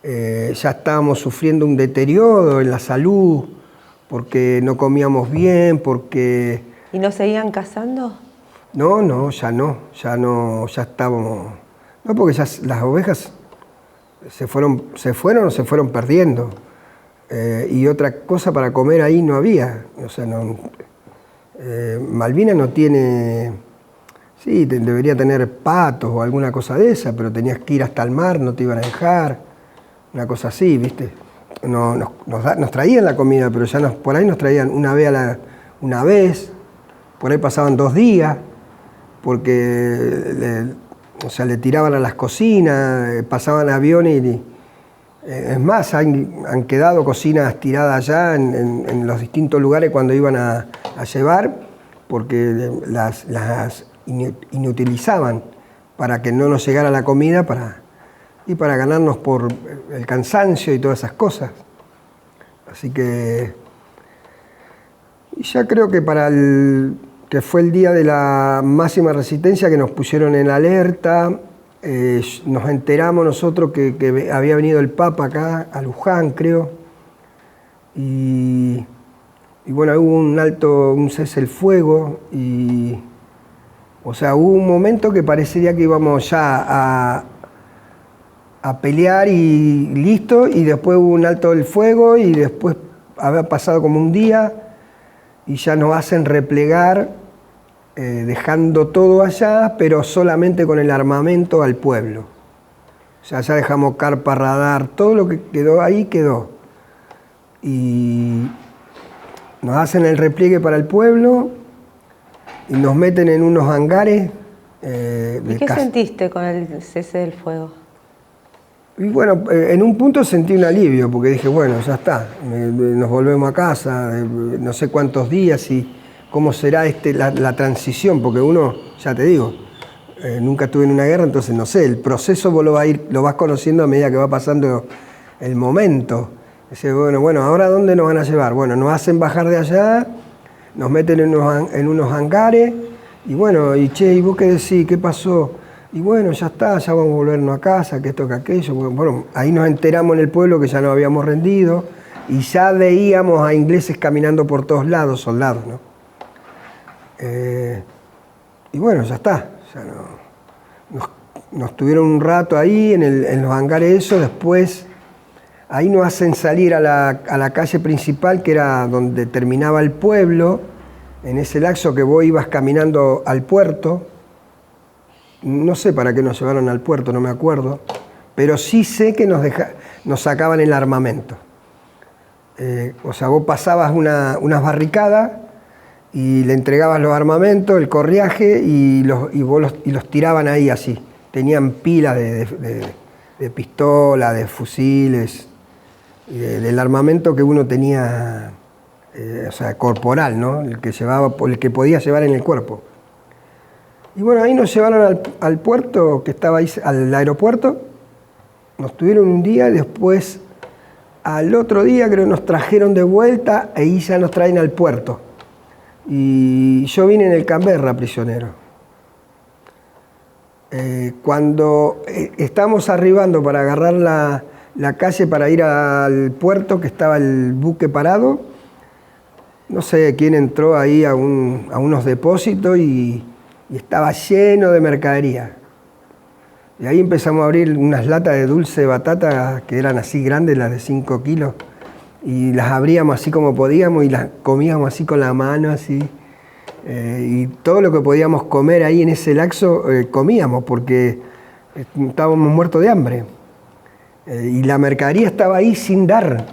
ya estábamos sufriendo un deterioro en la salud, porque no comíamos bien, porque... ¿Y no seguían cazando? No, ya estábamos... No, porque ya las ovejas se fueron perdiendo. Y otra cosa para comer ahí no había. O sea, Malvinas no tiene... Sí, debería tener patos o alguna cosa de esa, pero tenías que ir hasta el mar, no te iban a dejar. Una cosa así, ¿viste? Nos traían la comida, pero ya por ahí nos traían una vez, por ahí pasaban 2 días, porque le tiraban a las cocinas, pasaban aviones y... Es más, han quedado cocinas tiradas allá en los distintos lugares cuando iban a llevar, porque las inutilizaban para que no nos llegara la comida y para ganarnos por el cansancio y todas esas cosas. Así que ya creo que que fue el día de la máxima resistencia que nos pusieron en alerta. Nos enteramos nosotros que había venido el Papa acá, a Luján, creo, y bueno, hubo un cese el fuego, o sea, hubo un momento que parecería que íbamos ya a pelear y listo, y después hubo un alto del fuego, y después había pasado como un día, y ya nos hacen replegar, dejando todo allá, pero solamente con el armamento al pueblo. O sea, ya dejamos carpa, radar, todo lo que quedó ahí quedó. Y nos hacen el repliegue para el pueblo y nos meten en unos hangares. ¿Y qué sentiste con el cese del fuego? Y bueno, en un punto sentí un alivio, porque dije, bueno, ya está, nos volvemos a casa, no sé cuántos días y cómo será la transición, porque uno, ya te digo, nunca estuve en una guerra, entonces no sé, el proceso vos lo vas conociendo a medida que va pasando el momento. Dice, bueno, ¿ahora dónde nos van a llevar? Bueno, nos hacen bajar de allá, nos meten en unos hangares, y bueno, ¿y vos qué decís? ¿Qué pasó? Y bueno, ya está, ya vamos a volvernos a casa, que esto, que aquello. Bueno, ahí nos enteramos en el pueblo que ya nos habíamos rendido, y ya veíamos a ingleses caminando por todos lados, soldados, ¿no? Y bueno, ya está. Nos tuvieron un rato ahí en los hangares eso, después ahí nos hacen salir a la calle principal, que era donde terminaba el pueblo, en ese lapso que vos ibas caminando al puerto. No sé para qué nos llevaron al puerto, no me acuerdo, pero sí sé que nos sacaban el armamento. O sea, vos pasabas unas barricadas y le entregabas los armamentos, el corriaje, y los tiraban ahí así. Tenían pilas de pistolas, de fusiles, del armamento que uno tenía, o sea, corporal, ¿no? El que podía llevar en el cuerpo. Y bueno, ahí nos llevaron al puerto, que estaba ahí, al aeropuerto. Nos tuvieron un día y después, al otro día, creo que nos trajeron de vuelta, e ahí ya nos traen al puerto. Y yo vine en el Canberra prisionero. Cuando estábamos arribando para agarrar la calle para ir al puerto, que estaba el buque parado, no sé quién entró ahí a unos depósitos y estaba lleno de mercadería. Y ahí empezamos a abrir unas latas de dulce de batata que eran así grandes, las de 5 kilos, y las abríamos así como podíamos y las comíamos así con la mano, así. Y todo lo que podíamos comer ahí en ese lapso comíamos, porque estábamos muertos de hambre. Y la mercadería estaba ahí sin dar.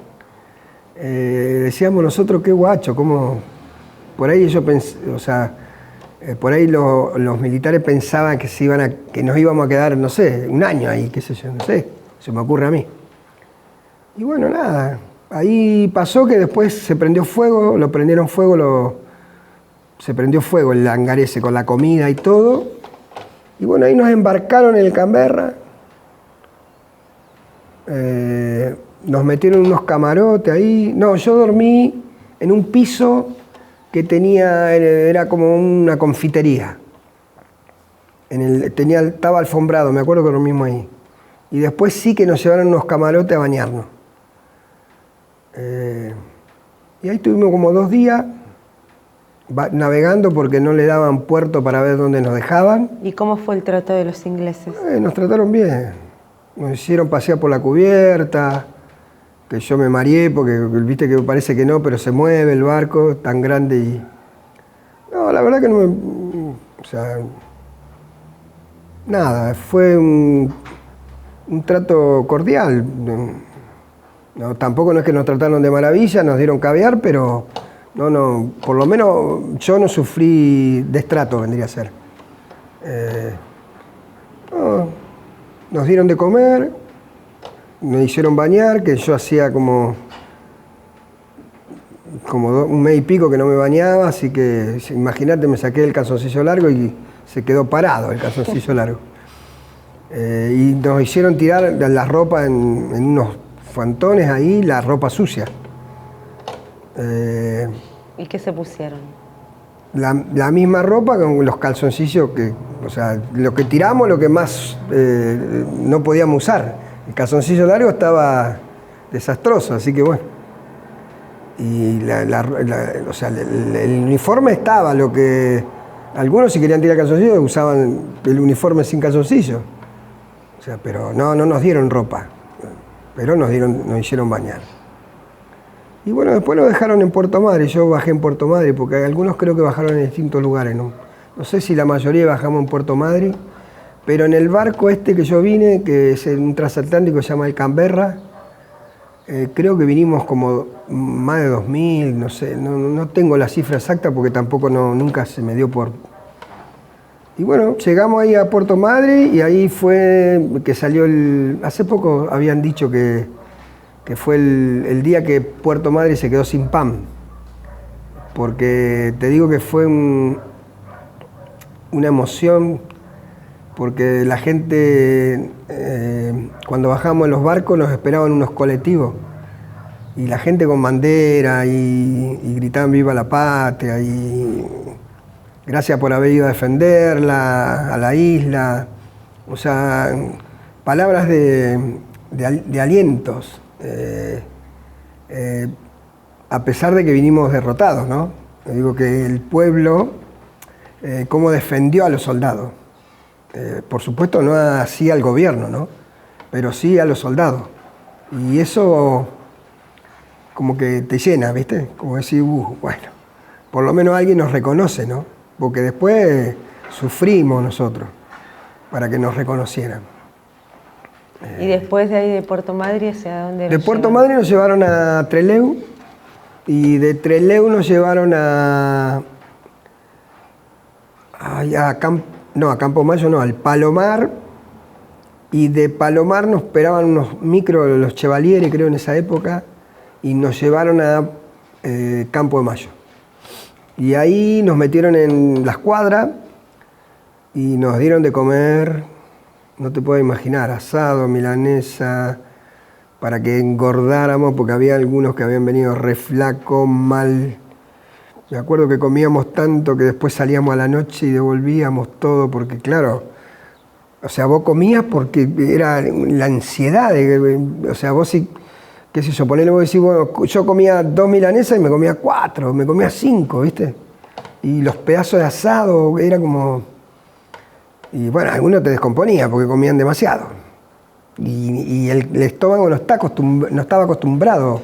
decíamos nosotros, qué guacho, cómo... Por ahí yo pensé, o sea, por ahí los militares pensaban que, que nos íbamos a quedar, no sé, un año ahí, qué sé yo, no sé, se me ocurre a mí. Y bueno, nada, ahí pasó que después se prendió fuego, se prendió fuego el hangar ese con la comida y todo. Y bueno, ahí nos embarcaron en el Canberra. Nos metieron unos camarotes ahí. No, yo dormí en un piso que era como una confitería. Estaba alfombrado, me acuerdo que dormimos ahí. Y después sí que nos llevaron unos camarotes a bañarnos. Y ahí estuvimos como 2 días navegando porque no le daban puerto para ver dónde nos dejaban. ¿Y cómo fue el trato de los ingleses? Nos trataron bien. Nos hicieron pasear por la cubierta, que yo me mareé porque viste que parece que no, pero se mueve el barco tan grande y... No, la verdad que no me... O sea... Nada, fue un trato cordial. No, tampoco no es que nos trataron de maravilla, nos dieron caviar, pero no, por lo menos yo no sufrí destrato, vendría a ser. Nos dieron de comer, me hicieron bañar, que yo hacía como 1 mes y pico que no me bañaba, así que imagínate, me saqué el calzoncillo largo y se quedó parado el calzoncillo largo. Y nos hicieron tirar la ropa en unos fantones ahí, la ropa sucia. ¿Y qué se pusieron? La misma ropa con los calzoncillos o sea, lo que tiramos, lo que más no podíamos usar. El calzoncillo largo estaba desastroso, así que bueno. Y o sea, el uniforme estaba, lo que algunos si querían tirar calzoncillos usaban el uniforme sin calzoncillo. O sea, pero no nos dieron ropa, pero nos hicieron bañar. Y bueno, después lo dejaron en Puerto Madre, yo bajé en Puerto Madre, porque algunos creo que bajaron en distintos lugares, ¿no? No sé si la mayoría bajamos en Puerto Madre, pero en el barco este que yo vine, que es un transatlántico, se llama el Canberra, creo que vinimos como más de 2000, no sé, no tengo la cifra exacta porque tampoco nunca se me dio por... Y bueno, llegamos ahí a Puerto Madre y ahí fue que salió hace poco habían dicho que fue el día que Puerto Madre se quedó sin pan. Porque te digo que fue una emoción, porque la gente, cuando bajamos en los barcos, nos esperaban unos colectivos. Y la gente con bandera y gritaban viva la patria y gracias por haber ido a defenderla, a la isla. O sea, palabras de alientos. A pesar de que vinimos derrotados, ¿no? Digo que el pueblo, cómo defendió a los soldados. Por supuesto no así al gobierno, ¿no? Pero sí a los soldados. Y eso como que te llena, ¿viste? Como decir, bueno, por lo menos alguien nos reconoce, ¿no? Porque después sufrimos nosotros para que nos reconocieran. ¿Y después de ahí de Puerto Madre hacia dónde? De Puerto Madre nos llevaron a Trelew y de Trelew nos llevaron a Campo Mayo no, al Palomar, y de Palomar nos esperaban unos micros, los Chevalier creo en esa época, y nos llevaron a Campo de Mayo. Y ahí nos metieron en la escuadra y nos dieron de comer, no te puedo imaginar, asado, milanesa, para que engordáramos, porque había algunos que habían venido re flacos, mal. Me acuerdo que comíamos tanto que después salíamos a la noche y devolvíamos todo, porque claro, o sea, vos comías porque era la ansiedad, o sea, vos sí, qué sé yo, ponele vos decís, bueno, yo comía 2 milanesas y me comía 4, me comía 5, ¿viste? Y los pedazos de asado, era como... Y bueno, algunos te descomponía porque comían demasiado. Y el estómago no estaba acostumbrado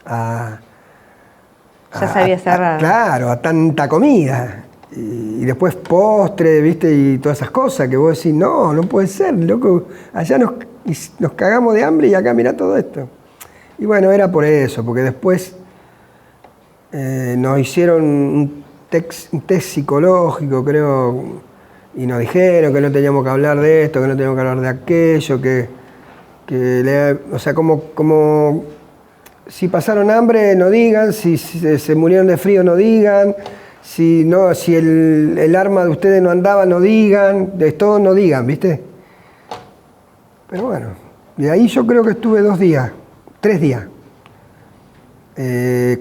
a... Ya se había cerrado. Claro, a tanta comida. Y después postre, ¿viste? Y todas esas cosas que vos decís, no puede ser, loco. Allá nos cagamos de hambre y acá mirá todo esto. Y bueno, era por eso, porque después nos hicieron un test psicológico, creo, y nos dijeron que no teníamos que hablar de esto, que no teníamos que hablar de aquello, o sea, como si pasaron hambre, no digan, si se murieron de frío, no digan, si el arma de ustedes no andaba, no digan, de todo no digan, ¿viste? Pero bueno, de ahí yo creo que estuve 3 días.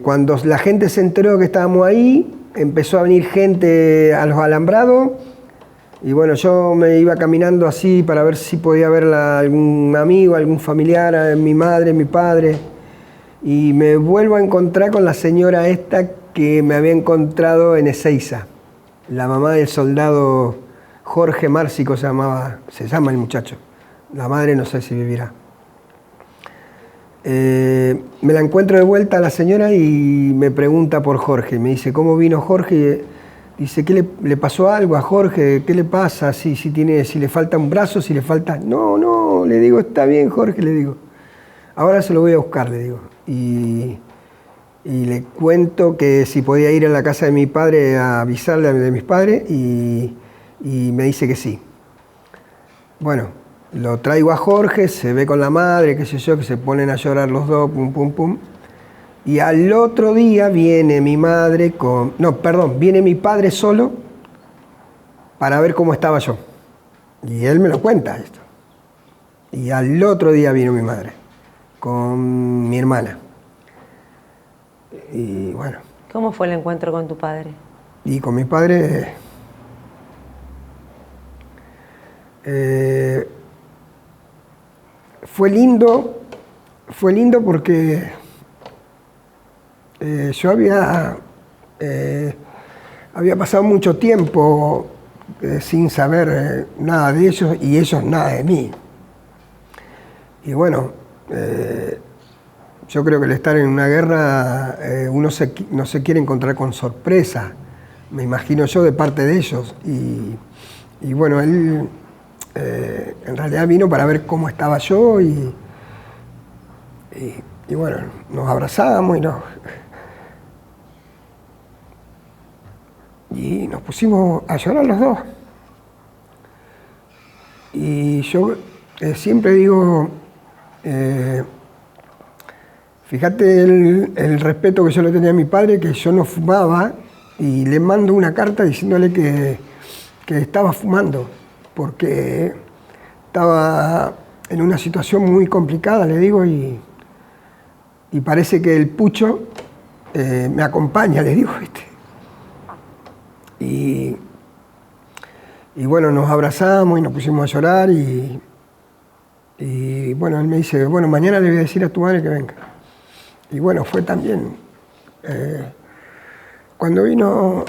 Cuando la gente se enteró que estábamos ahí, empezó a venir gente a los alambrados, y bueno, yo me iba caminando así para ver si podía ver a algún amigo, algún familiar, mi madre, mi padre, y me vuelvo a encontrar con la señora esta que me había encontrado en Ezeiza, la mamá del soldado Jorge Márcico se llama el muchacho, la madre no sé si vivirá. Me la encuentro de vuelta a la señora y me pregunta por Jorge, me dice, ¿cómo vino Jorge? Dice, ¿qué le pasó algo a Jorge? ¿Qué le pasa? Si le falta un brazo, si le falta... No, le digo, está bien Jorge, le digo. Ahora se lo voy a buscar, le digo. Y le cuento que si podía ir a la casa de mi padre a avisarle de mis padres y me dice que sí. Bueno, lo traigo a Jorge, se ve con la madre, qué sé yo, que se ponen a llorar los dos, pum, pum, pum. Y al otro día viene mi madre viene mi padre solo para ver cómo estaba yo. Y él me lo cuenta esto. Y al otro día vino mi madre con mi hermana. Y bueno. ¿Cómo fue el encuentro con tu padre? Y con mi padre... fue lindo porque yo había pasado mucho tiempo sin saber nada de ellos y ellos nada de mí. Y bueno, yo creo que el estar en una guerra uno no se quiere encontrar con sorpresa, me imagino yo, de parte de ellos. Y bueno, él en realidad vino para ver cómo estaba yo y bueno, nos abrazamos y nos pusimos a llorar los dos. Y yo siempre digo, fíjate el respeto que yo le tenía a mi padre, que yo no fumaba, y le mando una carta diciéndole que estaba fumando, porque estaba en una situación muy complicada, le digo, y parece que el pucho me acompaña, le digo, ¿viste? Y bueno, nos abrazamos y nos pusimos a llorar y bueno, él me dice, bueno, mañana le voy a decir a tu madre que venga. Y bueno, fue también, cuando vino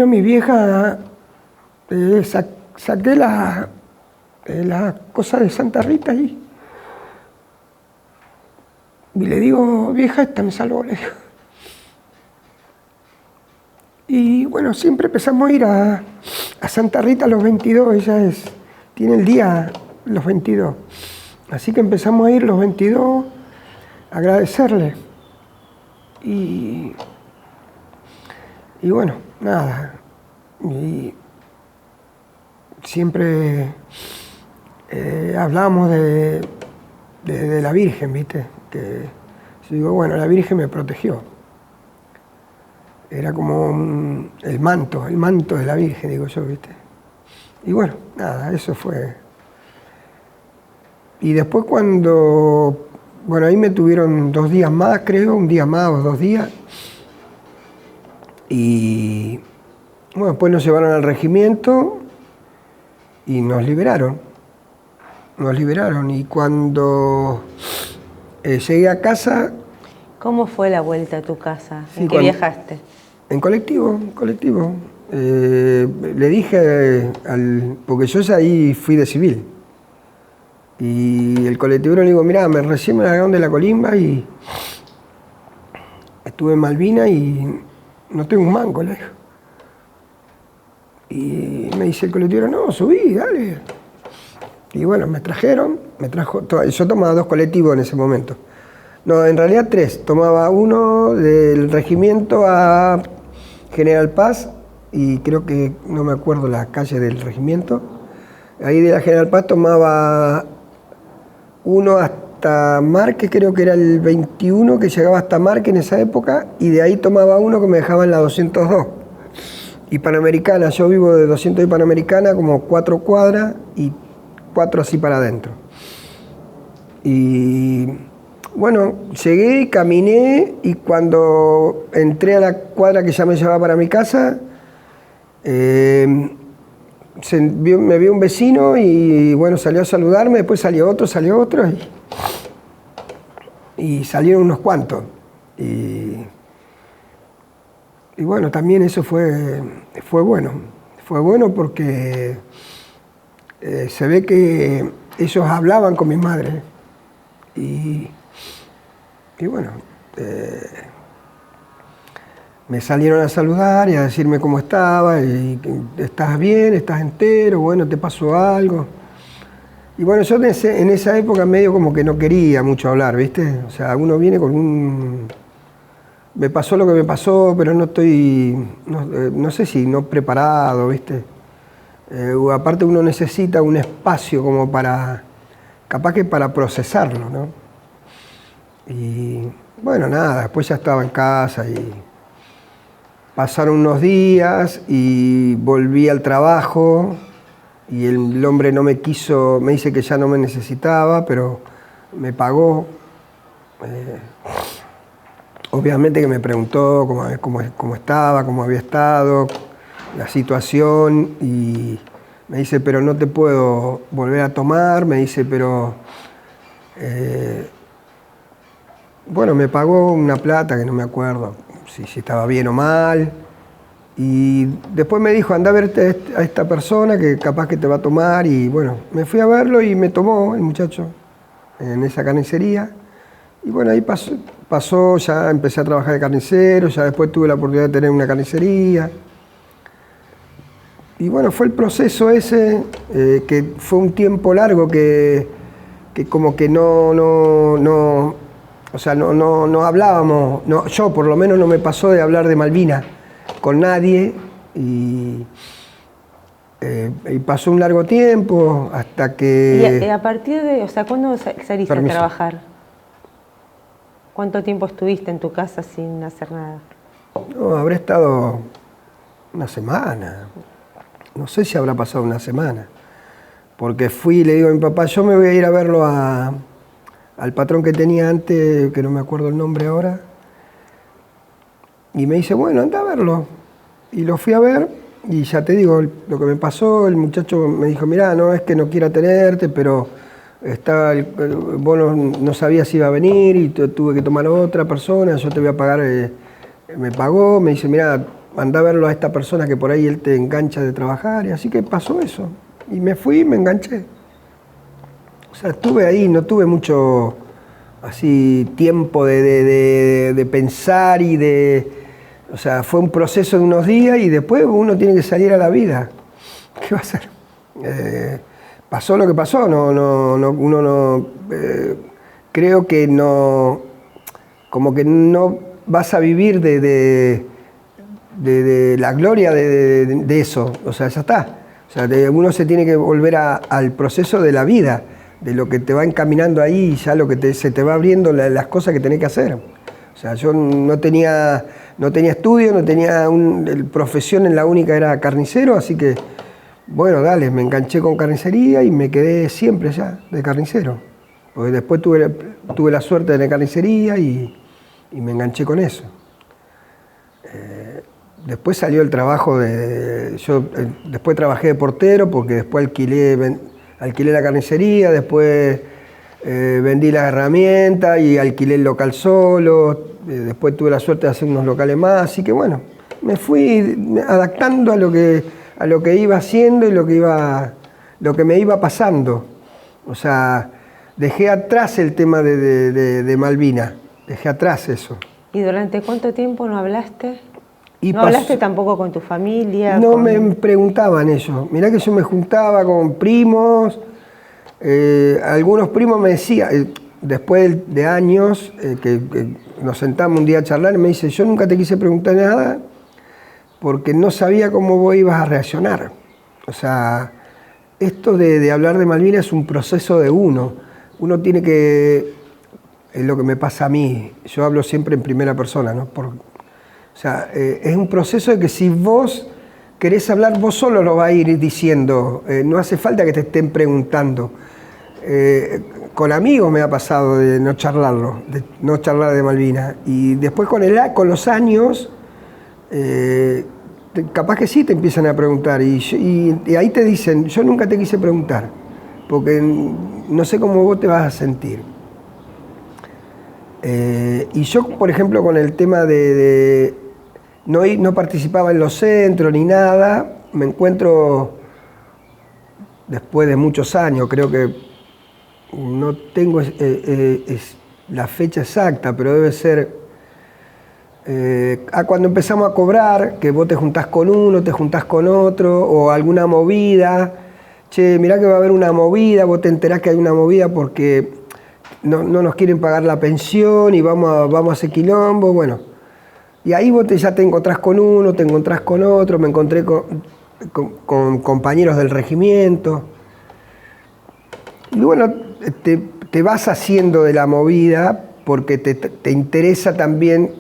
mi vieja, saqué la cosa de Santa Rita y le digo, vieja, esta me salvó, le digo. Y bueno, siempre empezamos a ir a Santa Rita los 22, ella tiene el día los 22. Así que empezamos a ir los 22 a agradecerle. Y bueno, nada. Y siempre hablamos de la Virgen, ¿viste? Que yo digo, bueno, la Virgen me protegió. Era como el manto de la Virgen, digo yo, ¿viste? Y bueno, nada, eso fue. Y después bueno, ahí me tuvieron 2 días más, creo, un día más o 2 días. Y bueno, después nos llevaron al regimiento y nos liberaron. Y cuando llegué a casa... ¿Cómo fue la vuelta a tu casa? Sí, ¿En qué viajaste? En colectivo. Le dije porque yo ya ahí fui de civil. Y el colectivero le digo, mirá, recién me largaron de la Colimba y estuve en Malvinas y no tengo un mango, le digo. Y me dice el colectivero, no, subí, dale. Y bueno, yo tomaba 2 colectivos en ese momento. No, en realidad 3. Tomaba uno del regimiento a General Paz, y creo que, no me acuerdo la calle del regimiento. Ahí de la General Paz tomaba uno hasta Marque, creo que era el 21, que llegaba hasta Marque en esa época, y de ahí tomaba uno que me dejaba en la 202. Y Panamericana, yo vivo de 200 y Panamericana, como 4 cuadras y 4 así para adentro. Y bueno, llegué, caminé, y cuando entré a la cuadra que ya me llevaba para mi casa, me vio un vecino y bueno, salió a saludarme, después salió otro, y salieron unos cuantos. Y bueno, también eso fue bueno porque se ve que ellos hablaban con mi madre. Y bueno, me salieron a saludar y a decirme cómo estaba, y estás bien, estás entero, bueno, te pasó algo. Y bueno, yo en esa época medio como que no quería mucho hablar, ¿viste? O sea, uno viene con me pasó lo que me pasó, pero no sé si no preparado, ¿viste? Aparte uno necesita un espacio como capaz que para procesarlo, ¿no? Y bueno, nada, después ya estaba en casa y pasaron unos días y volví al trabajo, y el hombre no me dice que ya no me necesitaba, pero me pagó. Obviamente que me preguntó cómo estaba, cómo había estado, la situación, y me dice, pero no te puedo volver a tomar, me dice, pero bueno, me pagó una plata que no me acuerdo si estaba bien o mal, y después me dijo, anda a verte a esta persona que capaz que te va a tomar, y bueno, me fui a verlo y me tomó el muchacho en esa carnicería. Y bueno, ahí pasó, ya empecé a trabajar de carnicero, ya después tuve la oportunidad de tener una carnicería. Y bueno, fue el proceso ese, que fue un tiempo largo que como que no hablábamos, yo por lo menos no me pasó de hablar de Malvinas con nadie, y pasó un largo tiempo hasta que... ¿Y a partir de, o sea, cuándo saliste a trabajar? ¿Cuánto tiempo estuviste en tu casa sin hacer nada? No, habré estado una semana. No sé si habrá pasado una semana. Porque fui y le digo a mi papá, yo me voy a ir a verlo al patrón que tenía antes, que no me acuerdo el nombre ahora. Y me dice, bueno, anda a verlo. Y lo fui a ver, y ya te digo lo que me pasó. El muchacho me dijo, mirá, no es que no quiera tenerte, pero... vos no sabías si iba a venir y tuve que tomar a otra persona, yo te voy a pagar, me pagó, me dice, mira, anda a verlo a esta persona que por ahí él te engancha de trabajar, y así que pasó eso. Y me fui y me enganché. O sea, estuve ahí, no tuve mucho así tiempo de pensar y o sea, fue un proceso de unos días y después uno tiene que salir a la vida. ¿Qué va a hacer? Pasó lo que pasó, uno no, creo que no, como que no vas a vivir de la gloria de eso, o sea, ya está. O sea, uno se tiene que volver al proceso de la vida, de lo que te va encaminando ahí, y ya se te va abriendo las cosas que tenés que hacer. O sea, yo no tenía estudio, no tenía profesión, en la única era carnicero, así que bueno, dale, me enganché con carnicería y me quedé siempre ya de carnicero. Porque después tuve la suerte de tener carnicería y me enganché con eso. Después salió el trabajo después trabajé de portero porque después alquilé la carnicería, después vendí las herramientas y alquilé el local solo. Después tuve la suerte de hacer unos locales más, así que bueno, me fui adaptando a lo que iba haciendo y lo que me iba pasando. O sea, dejé atrás el tema de Malvinas, dejé atrás eso. ¿Y durante cuánto tiempo no hablaste? ¿No hablaste tampoco con tu familia? No me preguntaban eso. Mirá que yo me juntaba con primos Algunos primos me decían, después de años, que nos sentamos un día a charlar, y me dice, yo nunca te quise preguntar nada porque no sabía cómo vos ibas a reaccionar. O sea, esto de hablar de Malvinas es un proceso de uno. Uno tiene que, es lo que me pasa a mí, yo hablo siempre en primera persona, ¿no? O sea, es un proceso de que si vos querés hablar, vos solo lo vas a ir diciendo, no hace falta que te estén preguntando. Con amigos me ha pasado de no charlarlo, de no charlar de Malvinas. Y después con los años, capaz que sí te empiezan a preguntar. Y ahí te dicen, yo nunca te quise preguntar, porque no sé cómo vos te vas a sentir. Y yo, por ejemplo, con el tema de no participaba en los centros ni nada, me encuentro después de muchos años, creo que no tengo la fecha exacta, pero debe ser cuando empezamos a cobrar, que vos te juntás con uno, te juntás con otro, o alguna movida. Che, mirá que va a haber una movida, vos te enterás que hay una movida porque no nos quieren pagar la pensión y vamos a hacer quilombo, bueno. Y ahí vos ya te encontrás con uno, te encontrás con otro, me encontré con compañeros del regimiento. Y bueno, te vas haciendo de la movida porque te interesa también.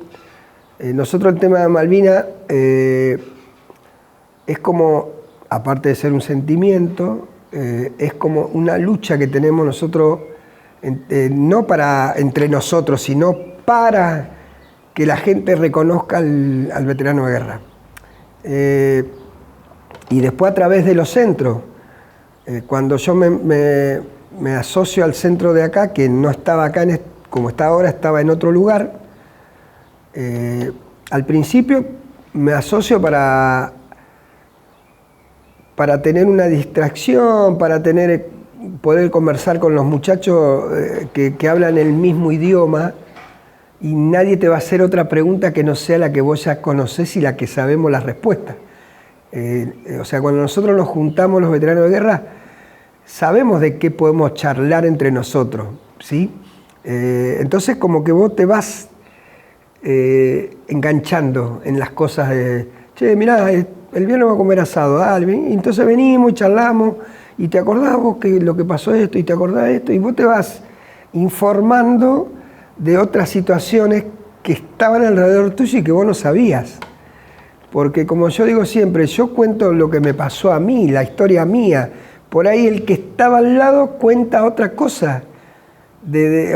Nosotros el tema de Malvinas es como, aparte de ser un sentimiento, es como una lucha que tenemos nosotros, no para entre nosotros, sino para que la gente reconozca al veterano de guerra. Y después a través de los centros, cuando yo me asocio al centro de acá, que no estaba acá como está ahora, estaba en otro lugar, al principio me asocio para tener una distracción, para poder conversar con los muchachos que hablan el mismo idioma, y nadie te va a hacer otra pregunta que no sea la que vos ya conocés y la que sabemos la respuesta. O sea, cuando nosotros nos juntamos los veteranos de guerra, sabemos de qué podemos charlar entre nosotros, ¿sí? Entonces como que vos te vas enganchando en las cosas de, che, mirá, el viernes vamos a comer asado, dale, y entonces venimos y charlamos, y te acordás vos que lo que pasó esto, y te acordás esto, y vos te vas informando de otras situaciones que estaban alrededor tuyo y que vos no sabías. Porque como yo digo siempre, yo cuento lo que me pasó a mí, la historia mía. Por ahí el que estaba al lado cuenta otra cosa.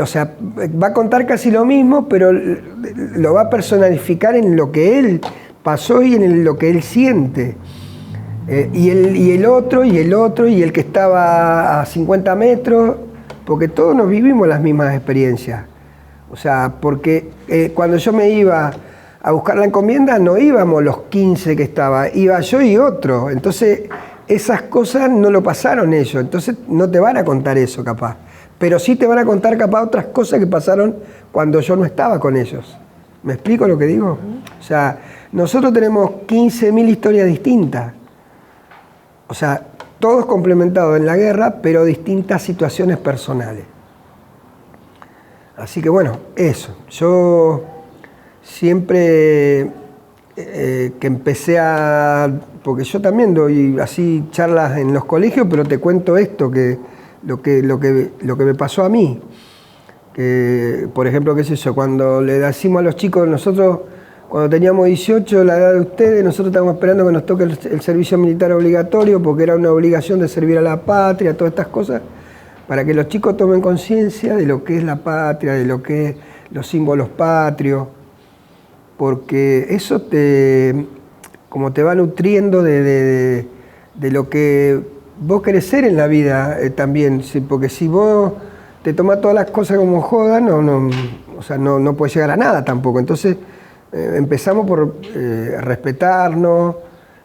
O sea, va a contar casi lo mismo, pero lo va a personalificar en lo que él pasó y en lo que él siente. Y el otro, y el que estaba a 50 metros, porque todos nos vivimos las mismas experiencias. O sea, porque cuando yo me iba a buscar la encomienda, no íbamos los 15 que estaba, iba yo y otro. Entonces, esas cosas no lo pasaron ellos, entonces no te van a contar eso capaz. Pero sí te van a contar capaz otras cosas que pasaron cuando yo no estaba con ellos. ¿Me explico lo que digo? O sea, nosotros tenemos 15.000 historias distintas. O sea, todos complementados en la guerra, pero distintas situaciones personales. Así que bueno, eso. Yo siempre que empecé porque yo también doy así charlas en los colegios, pero te cuento esto, lo que me pasó a mí. Que, por ejemplo, qué sé yo, cuando le decimos a los chicos, nosotros cuando teníamos 18, la edad de ustedes, nosotros estábamos esperando que nos toque el servicio militar obligatorio, porque era una obligación de servir a la patria, todas estas cosas, para que los chicos tomen conciencia de lo que es la patria, de lo que es los símbolos patrios, porque eso como te va nutriendo de lo que vos querés ser en la vida también, porque si vos te tomás todas las cosas como joda, no puedes llegar a nada tampoco. Entonces empezamos por respetarnos,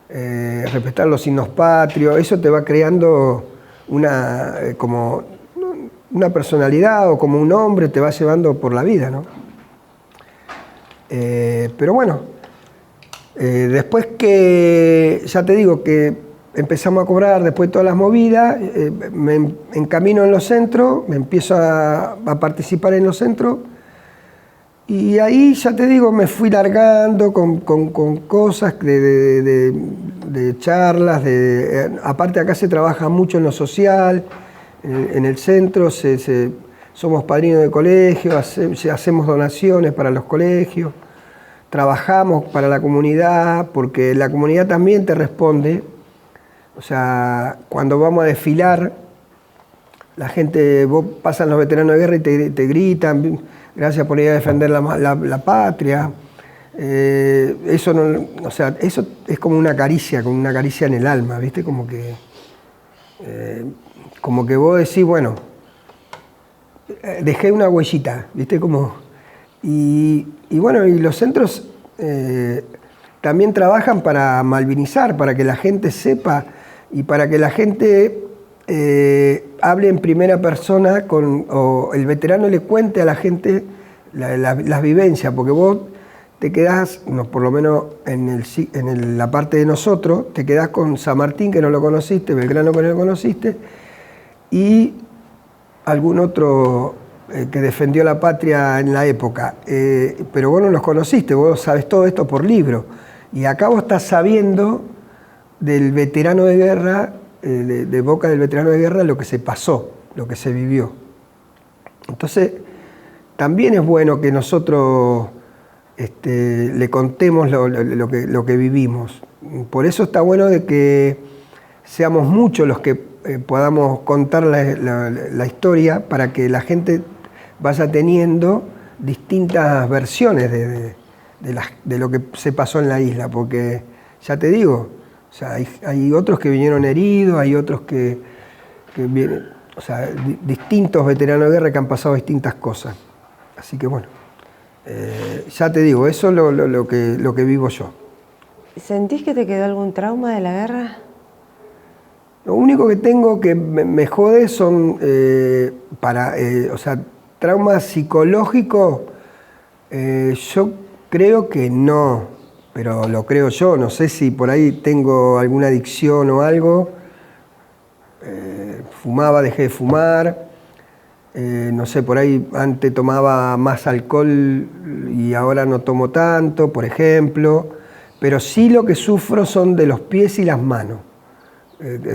respetar los signos patrios, eso te va creando como una personalidad o como un hombre, te va llevando por la vida, ¿no? Pero bueno, después que, ya te digo que empezamos a cobrar después de todas las movidas, me encamino en los centros, me empiezo a participar en los centros, y ahí, ya te digo, me fui largando con cosas de charlas, aparte acá se trabaja mucho en lo social, en el centro, somos padrinos de colegio, hacemos donaciones para los colegios, trabajamos para la comunidad, porque la comunidad también te responde. O sea, cuando vamos a desfilar, la gente, vos pasan los veteranos de guerra y te gritan, gracias por ir a defender la patria. Eso es como una caricia en el alma, ¿viste? Como que vos decís, bueno, dejé una huellita, ¿viste? Y bueno, y los centros también trabajan para malvinizar, para que la gente sepa y para que la gente hable en primera persona o el veterano le cuente a la gente las vivencias, porque vos te quedás, por lo menos en la parte de nosotros, te quedás con San Martín, que no lo conociste, Belgrano, que no lo conociste, y algún otro que defendió la patria en la época, pero vos no los conociste, vos sabés todo esto por libro, y acá vos estás sabiendo del veterano de guerra, de boca del veterano de guerra, lo que se pasó, lo que se vivió. Entonces, también es bueno que nosotros le contemos lo que vivimos. Por eso está bueno de que seamos muchos los que podamos contar la historia, para que la gente vaya teniendo distintas versiones de lo que se pasó en la isla, porque ya te digo, o sea, hay otros que vinieron heridos, hay otros que vienen, o sea, distintos veteranos de guerra que han pasado distintas cosas. Así que bueno, ya te digo, eso es lo que vivo yo. ¿Sentís que te quedó algún trauma de la guerra? Lo único que tengo que me jode son, o sea, traumas psicológicos, yo creo que no, pero lo creo yo, no sé si por ahí tengo alguna adicción o algo. Fumaba, dejé de fumar, no sé, por ahí antes tomaba más alcohol y ahora no tomo tanto, por ejemplo, pero sí lo que sufro son de los pies y las manos.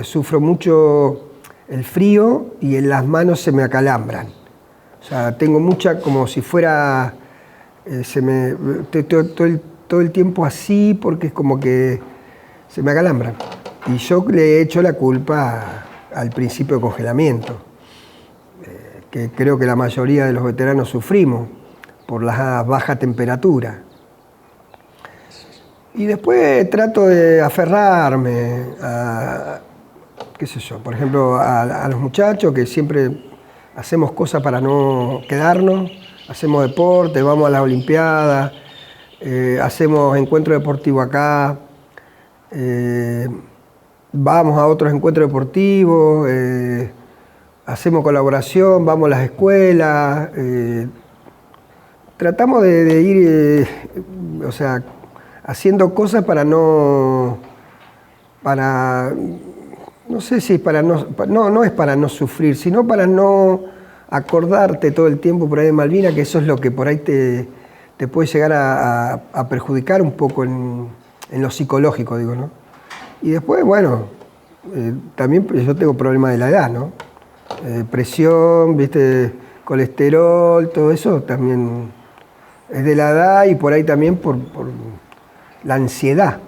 Sufro mucho el frío y en las manos se me acalambran. O sea, tengo mucha, como si fuera, todo el tiempo así, porque es como que se me acalambran. Y yo le he hecho la culpa al principio de congelamiento, que creo que la mayoría de los veteranos sufrimos por la baja temperatura. Y después trato de aferrarme a, qué sé yo, por ejemplo, a los muchachos que siempre hacemos cosas para no quedarnos, hacemos deporte, vamos a las Olimpiadas, hacemos encuentro deportivo acá, vamos a otros encuentros deportivos, hacemos colaboración, vamos a las escuelas, tratamos de ir, o sea, haciendo cosas no sé si es no es para no sufrir, sino para no acordarte todo el tiempo por ahí de Malvinas, que eso es lo que por ahí te puede llegar a perjudicar un poco en lo psicológico, digo, ¿no? Y después, bueno, también yo tengo problemas de la edad, ¿no? Presión, ¿viste? Colesterol, todo eso también es de la edad, y por ahí también por la ansiedad.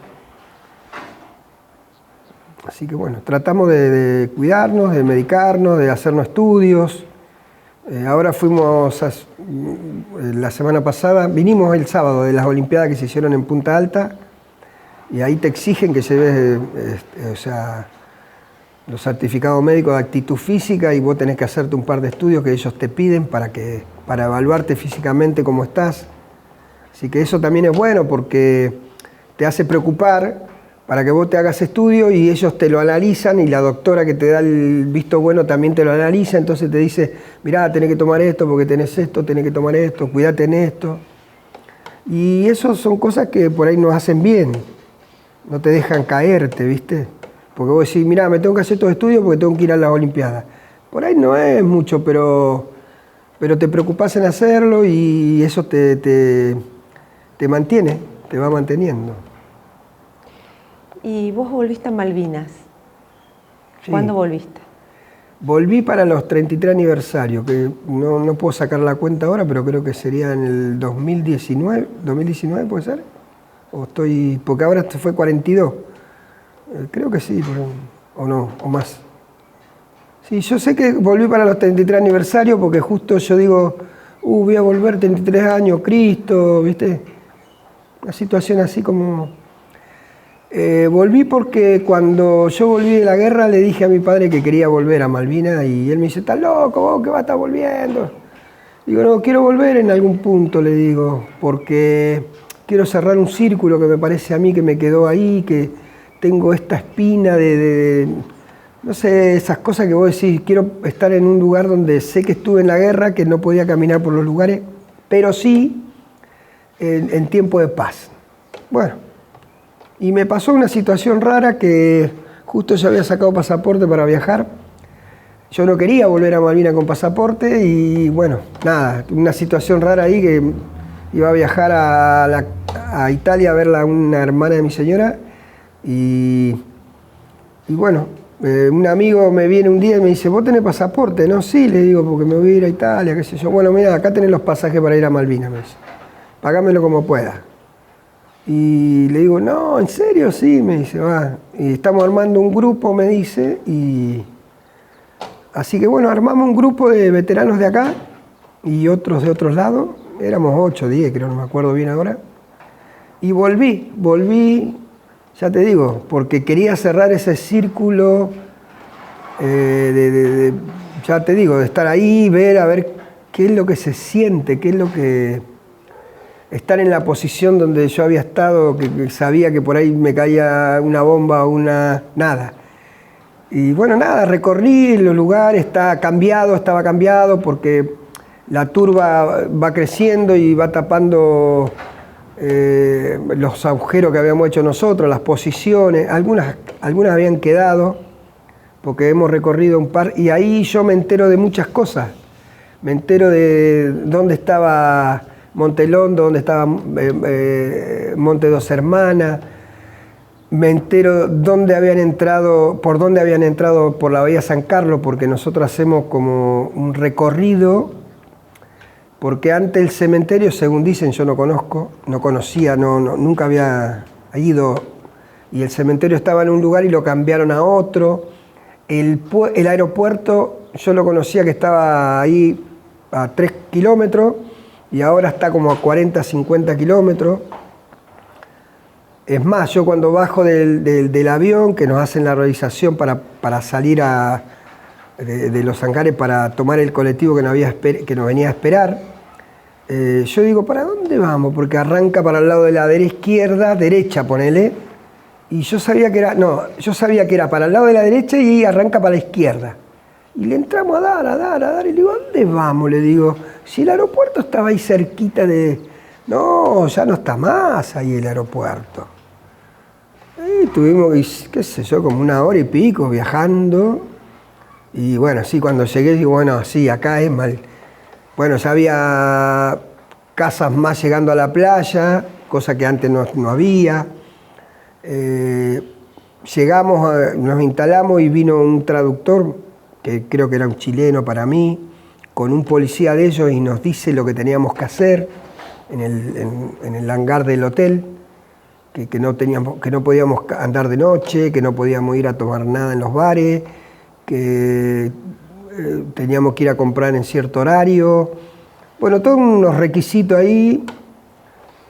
Así que bueno, tratamos de cuidarnos, de medicarnos, de hacernos estudios. Ahora fuimos, la semana pasada, vinimos el sábado de las Olimpiadas que se hicieron en Punta Alta, y ahí te exigen que lleves o sea, los certificados médicos de actitud física, y vos tenés que hacerte un par de estudios que ellos te piden para evaluarte físicamente cómo estás. Así que eso también es bueno, porque te hace preocupar para que vos te hagas estudio y ellos te lo analizan, y la doctora que te da el visto bueno también te lo analiza, entonces te dice, mirá, tenés que tomar esto porque tenés esto, tenés que tomar esto, cuidate en esto. Y eso son cosas que por ahí nos hacen bien, no te dejan caerte, ¿viste? Porque vos decís, mirá, me tengo que hacer estos estudios porque tengo que ir a las Olimpiadas. Por ahí no es mucho, pero te preocupás en hacerlo y eso te mantiene, te va manteniendo. Y vos volviste a Malvinas. Sí. ¿Cuándo volviste? Volví para los 33 aniversarios, que no puedo sacar la cuenta ahora, pero creo que sería en el 2019. ¿2019 puede ser? Porque ahora fue 42. Creo que sí, o no, o más. Sí, yo sé que volví para los 33 aniversarios porque justo yo digo, voy a volver 33 años, Cristo, ¿viste? Una situación así como... volví porque cuando yo volví de la guerra le dije a mi padre que quería volver a Malvinas y él me dice, ¿estás loco vos que vas a estar volviendo? Digo, no, quiero volver en algún punto, le digo, porque quiero cerrar un círculo que me parece a mí que me quedó ahí, que tengo esta espina no sé, esas cosas que vos decís, quiero estar en un lugar donde sé que estuve en la guerra, que no podía caminar por los lugares, pero sí en tiempo de paz. Bueno. Y me pasó una situación rara que justo yo había sacado pasaporte para viajar. Yo no quería volver a Malvinas con pasaporte y bueno, nada, una situación rara ahí que iba a viajar a Italia a ver a una hermana de mi señora y bueno, un amigo me viene un día y me dice, ¿vos tenés pasaporte? No, sí, le digo, porque me voy a ir a Italia, qué sé yo. Bueno, mira, acá tenés los pasajes para ir a Malvinas, me dice. Pagámelo como pueda. Y le digo, no, ¿en serio? Sí, me dice, va. Y estamos armando un grupo, me dice, y así que bueno, armamos un grupo de veteranos de acá y otros de otros lados. Éramos 8, 10, creo, no me acuerdo bien ahora. Y volví, ya te digo, porque quería cerrar ese círculo ya te digo, de estar ahí, a ver qué es lo que se siente, qué es lo que... Estar en la posición donde yo había estado, que sabía que por ahí me caía una bomba o nada. Y bueno, nada, recorrí los lugares, estaba cambiado porque la turba va creciendo y va tapando los agujeros que habíamos hecho nosotros, las posiciones, algunas habían quedado, porque hemos recorrido un par, y ahí yo me entero de muchas cosas. Me entero de dónde estaba Montelondo, dónde estaba Monte Dos Hermanas. Me entero por dónde habían entrado por la Bahía San Carlos, porque nosotros hacemos como un recorrido, porque antes el cementerio, según dicen, yo no conocía, nunca había ido, y el cementerio estaba en un lugar y lo cambiaron a otro. El aeropuerto, yo lo conocía que estaba ahí a 3 kilómetros, y ahora está como a 40, 50 kilómetros. Es más, yo cuando bajo del avión, que nos hacen la realización para salir de Los Hangares para tomar el colectivo que nos venía a esperar, yo digo, ¿para dónde vamos? Porque arranca para el lado de la derecha, ponele, y yo sabía que era para el lado de la derecha y arranca para la izquierda. Y le entramos a dar, y le digo, ¿a dónde vamos? Le digo, si el aeropuerto estaba ahí cerquita de... No, ya no está más ahí el aeropuerto. Y tuvimos, qué sé yo, como 1 hora y pico viajando. Y bueno, sí, cuando llegué, digo, bueno, sí, acá es mal. Bueno, ya había casas más llegando a la playa, cosa que antes no había. Llegamos, nos instalamos y vino un traductor, que creo que era un chileno para mí, con un policía de ellos y nos dice lo que teníamos que hacer en el hangar del hotel, que no podíamos andar de noche, que no podíamos ir a tomar nada en los bares, que teníamos que ir a comprar en cierto horario. Bueno, todos unos requisitos ahí.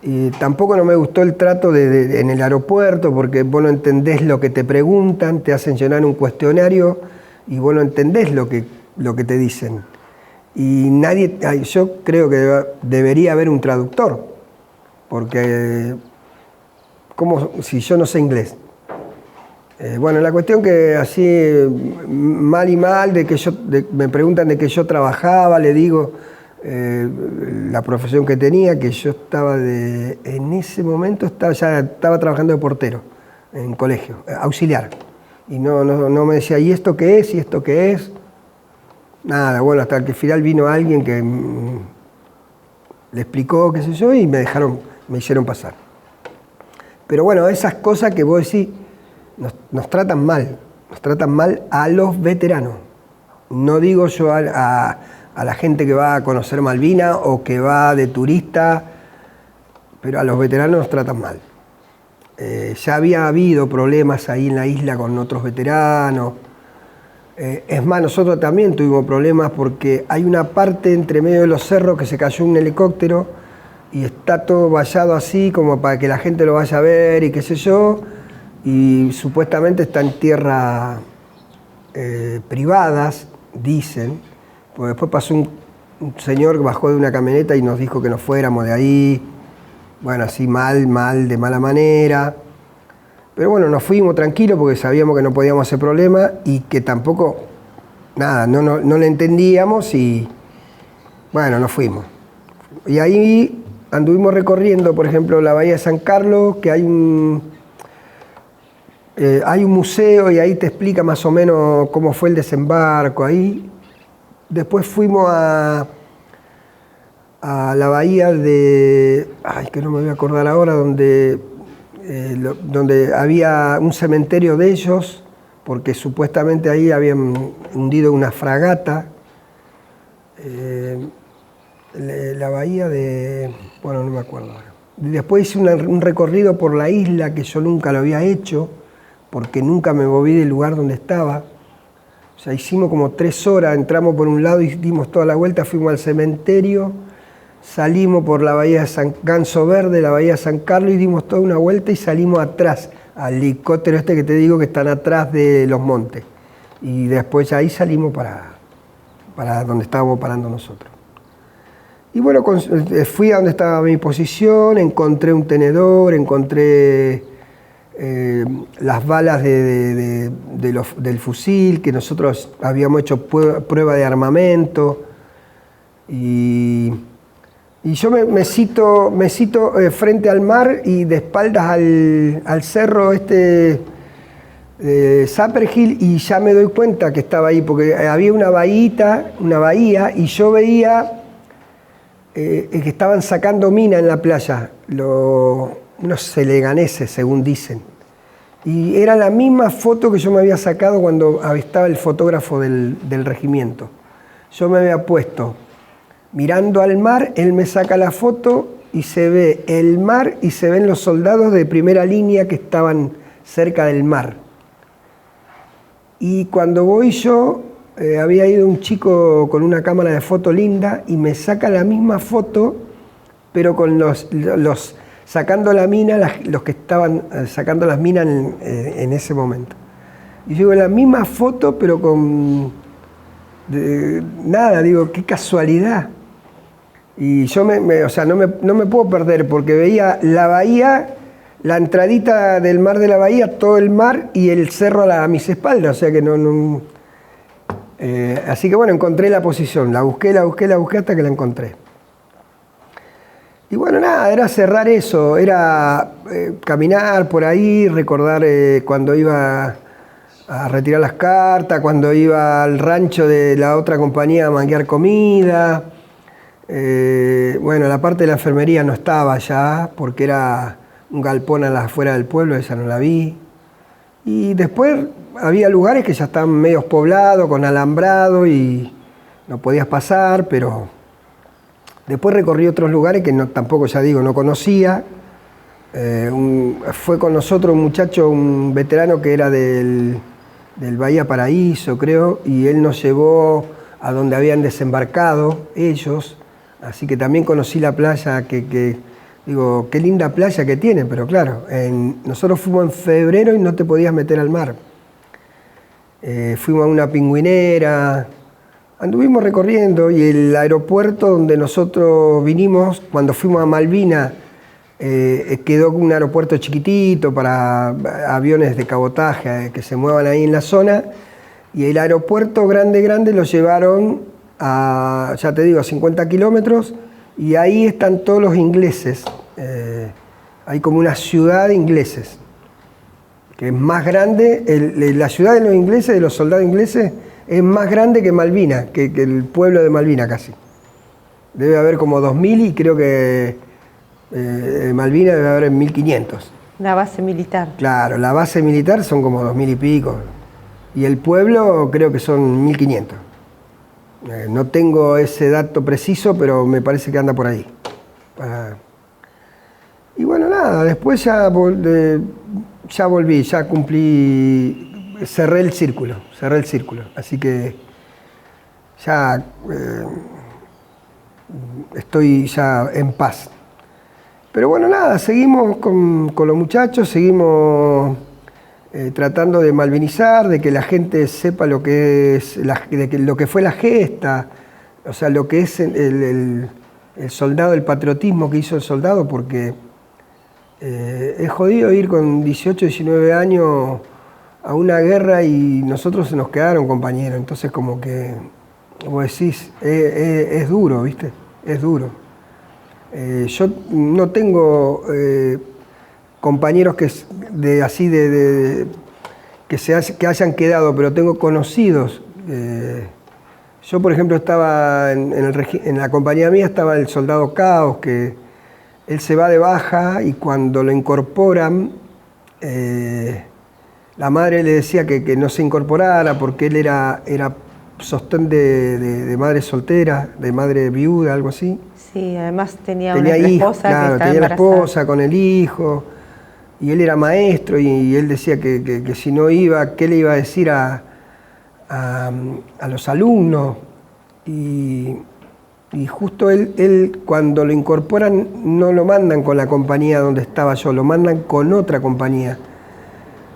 Y tampoco no me gustó el trato en el aeropuerto, porque vos no entendés lo que te preguntan, te hacen llenar un cuestionario y vos no entendés lo que te dicen. Y yo creo que debería haber un traductor, porque si yo no sé inglés. Bueno, la cuestión que así, mal y mal, me preguntan de que yo trabajaba, le digo la profesión que tenía, que yo estaba en ese momento ya estaba trabajando de portero en colegio, auxiliar. y no me decía, ¿y esto qué es? ¿Y esto qué es? Nada, bueno, hasta que al final vino alguien que le explicó, qué sé yo, y me hicieron pasar. Pero bueno, esas cosas que vos decís, nos tratan mal a los veteranos. No digo yo a la gente que va a conocer Malvinas o que va de turista, pero a los veteranos nos tratan mal. Ya había habido problemas ahí en la isla con otros veteranos. Es más, nosotros también tuvimos problemas porque hay una parte entre medio de los cerros que se cayó un helicóptero y está todo vallado así como para que la gente lo vaya a ver y qué sé yo, y supuestamente está en tierras privadas, dicen, porque después pasó un señor que bajó de una camioneta y nos dijo que nos fuéramos de ahí, bueno, así mal, de mala manera. Pero bueno, nos fuimos tranquilos porque sabíamos que no podíamos hacer problema y que tampoco, nada, no le entendíamos y bueno, nos fuimos. Y ahí anduvimos recorriendo, por ejemplo, la bahía de San Carlos, que hay un museo y ahí te explica más o menos cómo fue el desembarco ahí. Después fuimos a la bahía de, que no me voy a acordar ahora, donde había un cementerio de ellos, porque supuestamente ahí habían hundido una fragata. La bahía de, bueno, no me acuerdo ahora. Después hice un recorrido por la isla que yo nunca lo había hecho, porque nunca me moví del lugar donde estaba. O sea, hicimos como 3 horas, entramos por un lado y dimos toda la vuelta, fuimos al cementerio, salimos por la bahía de San Ganso Verde, la bahía de San Carlos, y dimos toda una vuelta y salimos atrás, al helicóptero este que te digo que están atrás de los montes. Y después ahí salimos para donde estábamos parando nosotros. Y bueno, fui a donde estaba mi posición, encontré un tenedor, encontré las balas del fusil, que nosotros habíamos hecho prueba de armamento. Y yo me cito frente al mar y de espaldas al cerro Sapperhill, y ya me doy cuenta que estaba ahí, porque había una bahía, y yo veía que estaban sacando mina en la playa, unos seleganeses, según dicen. Y era la misma foto que yo me había sacado cuando estaba el fotógrafo del regimiento. Yo me había puesto mirando al mar, él me saca la foto y se ve el mar y se ven los soldados de primera línea que estaban cerca del mar. Y cuando voy yo, había ido un chico con una cámara de foto linda y me saca la misma foto, pero con los sacando la mina, los que estaban sacando las minas en ese momento. Y yo digo, la misma foto, pero con nada, digo, qué casualidad. Y yo no me puedo perder, porque veía la bahía, la entradita del mar de la bahía, todo el mar y el cerro a mis espaldas, o sea que así que bueno, encontré la posición, la busqué hasta que la encontré. Y bueno, nada, era cerrar eso, era caminar por ahí, recordar cuando iba a retirar las cartas, cuando iba al rancho de la otra compañía a manguear comida. Bueno, la parte de la enfermería no estaba ya, porque era un galpón a las afueras del pueblo, esa no la vi. Y después había lugares que ya estaban medio poblados, con alambrado, y no podías pasar, pero después recorrí otros lugares que tampoco, ya digo, no conocía. Fue con nosotros un muchacho, un veterano que era del Bahía Paraíso, creo, y él nos llevó a donde habían desembarcado ellos, así que también conocí la playa, digo, qué linda playa que tiene, pero claro, nosotros fuimos en febrero y no te podías meter al mar. Fuimos a una pingüinera, anduvimos recorriendo, y el aeropuerto donde nosotros vinimos, cuando fuimos a Malvinas, quedó un aeropuerto chiquitito para aviones de cabotaje que se muevan ahí en la zona, y el aeropuerto grande lo llevaron a, ya te digo, a 50 kilómetros, y ahí están todos los ingleses. Hay como una ciudad de ingleses, que es más grande, la ciudad de los ingleses, de los soldados ingleses, es más grande que Malvinas, que el pueblo de Malvinas casi. Debe haber como 2000 y creo que Malvinas debe haber 1500. La base militar. Claro, la base militar son como 2000 y pico. Y el pueblo creo que son 1500. No tengo ese dato preciso, pero me parece que anda por ahí. Y bueno, nada, después ya volví, ya cumplí, cerré el círculo. Así que ya estoy ya en paz. Pero bueno, nada, seguimos con los muchachos, seguimos tratando de malvinizar, de que la gente sepa lo que es, lo que fue la gesta, o sea, lo que es el soldado, el patriotismo que hizo el soldado, porque es jodido ir con 18, 19 años a una guerra y nosotros se nos quedaron compañeros, entonces como que, como decís, es duro, ¿viste? Es duro. Yo no tengo compañeros que que hayan quedado, pero tengo conocidos. Yo, por ejemplo, estaba en la compañía mía, estaba el soldado Caos, que él se va de baja y cuando lo incorporan, la madre le decía que no se incorporara porque él era sostén de madre soltera, de madre viuda, algo así. Sí, además tenía una esposa, claro, que estaba tenía la embarazada. esposa con el hijo, y él era maestro y él decía que si no iba, ¿qué le iba a decir a los alumnos? Y justo él cuando lo incorporan no lo mandan con la compañía donde estaba yo, lo mandan con otra compañía.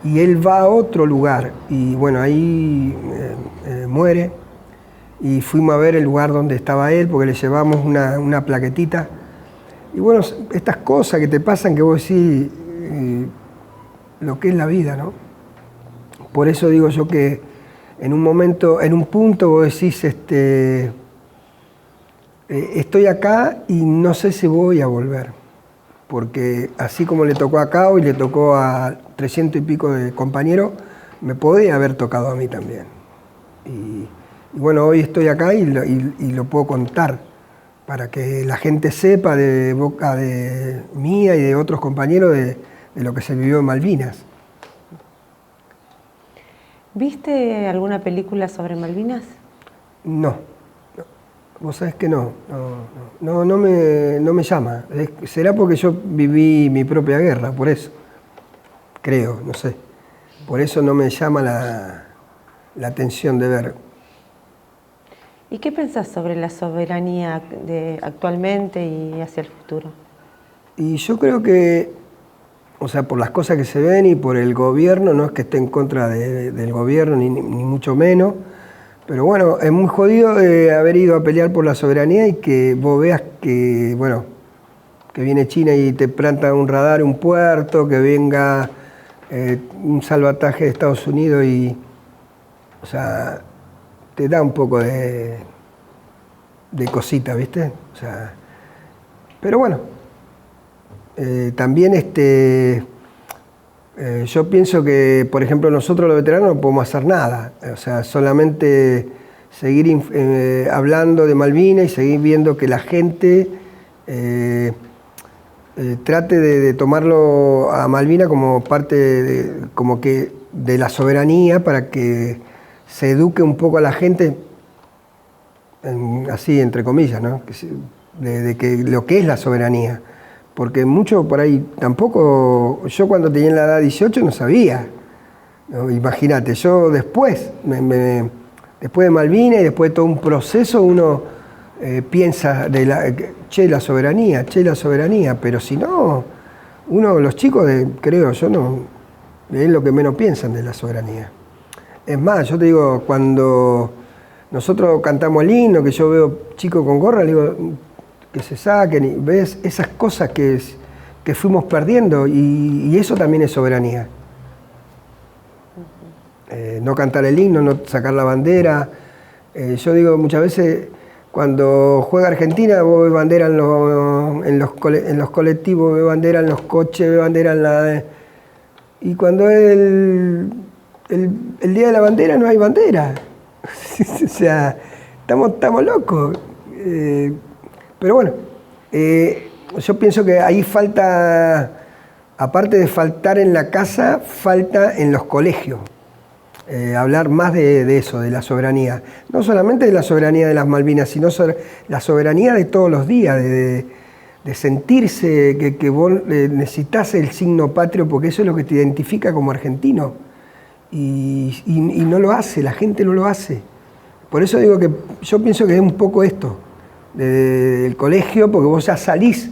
Y él va a otro lugar y bueno, ahí muere. Y fuimos a ver el lugar donde estaba él porque le llevamos una plaquetita. Y bueno, estas cosas que te pasan que vos decís lo que es la vida, ¿no? Por eso digo yo que en un punto vos decís, estoy acá y no sé si voy a volver. Porque así como le tocó a Cao y le tocó a 300 y pico de compañeros, me podía haber tocado a mí también. Y bueno, hoy estoy acá y lo puedo contar para que la gente sepa de boca de mía y de otros compañeros de lo que se vivió en Malvinas. ¿Viste alguna película sobre Malvinas? No. Vos sabés que no me llama. Será porque yo viví mi propia guerra, por eso. Creo, no sé. Por eso no me llama la atención de ver. ¿Y qué pensás sobre la soberanía actualmente y hacia el futuro? Y yo creo que, o sea, por las cosas que se ven y por el gobierno, no es que esté en contra del gobierno, ni mucho menos, pero bueno, es muy jodido haber ido a pelear por la soberanía y que vos veas que, bueno, que viene China y te planta un radar, un puerto, que venga un salvataje de Estados Unidos y, o sea, te da un poco de cosita, ¿viste? O sea, pero bueno, también yo pienso que, por ejemplo, nosotros los veteranos no podemos hacer nada, o sea, solamente seguir hablando de Malvinas y seguir viendo que la gente trate de tomarlo a Malvinas como parte de la soberanía para que se eduque un poco a la gente, así entre comillas, ¿no? De lo que es la soberanía. Porque mucho por ahí tampoco, yo cuando tenía la edad 18 no sabía. ¿No? Imagínate, yo después, después de Malvinas y después de todo un proceso, uno piensa la soberanía, pero si no, los chicos, creo yo, no, es lo que menos piensan de la soberanía. Es más, yo te digo, cuando nosotros cantamos el himno, que yo veo chicos con gorra, le digo que se saquen, y ves esas cosas que fuimos perdiendo, y eso también es soberanía. No cantar el himno, no sacar la bandera. Yo digo muchas veces, cuando juega Argentina, vos ves bandera en los colectivos, ves bandera en los coches, ves bandera Y cuando es el Día de la Bandera no hay bandera. O sea, estamos locos. Pero bueno, yo pienso que ahí falta, aparte de faltar en la casa, falta en los colegios. Hablar más de eso, de la soberanía. No solamente de la soberanía de las Malvinas, sino la soberanía de todos los días, de sentirse que vos necesitas el signo patrio porque eso es lo que te identifica como argentino. Y no lo hace, la gente no lo hace. Por eso digo que yo pienso que es un poco esto, del colegio, porque vos ya salís.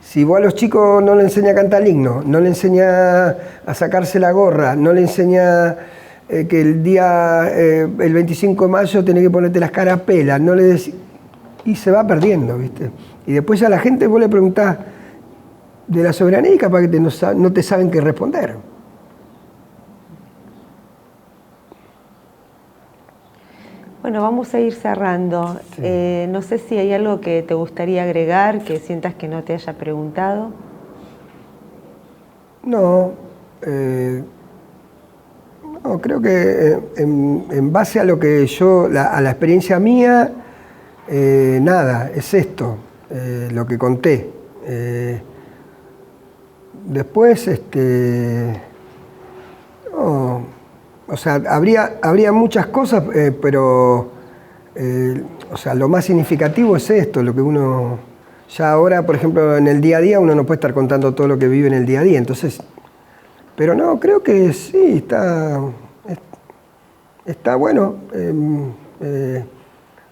Si vos a los chicos no le enseñás a cantar el himno, no le enseñás a sacarse la gorra, no le enseñás que el 25 de mayo tenés que ponerte las caras pelas, no le decís, y se va perdiendo, ¿viste? Y después a la gente vos le preguntás de la soberanía y capaz que no te saben qué responder. Bueno, vamos a ir cerrando. Sí. No sé si hay algo que te gustaría agregar, que sientas que no te haya preguntado. No, creo que en base a lo que a la experiencia mía, nada, es esto, lo que conté. Después, o sea, habría muchas cosas, pero o sea, lo más significativo es esto, lo que uno ya ahora, por ejemplo, en el día a día uno no puede estar contando todo lo que vive en el día a día, entonces, pero no, creo que sí, está bueno.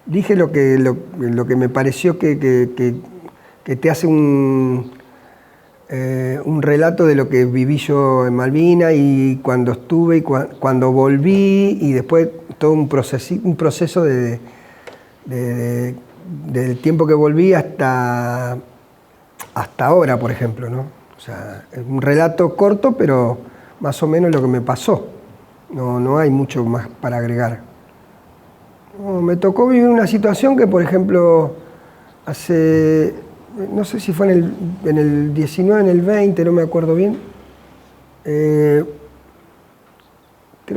Dije lo que me pareció que te hace un relato de lo que viví yo en Malvinas y cuando estuve y cuando volví y después todo un proceso del tiempo que volví hasta ahora, por ejemplo, ¿no? O sea, es un relato corto, pero más o menos lo que me pasó. No hay mucho más para agregar. Me tocó vivir una situación que, por ejemplo, no sé si fue en el 19, en el 20, no me acuerdo bien. Creo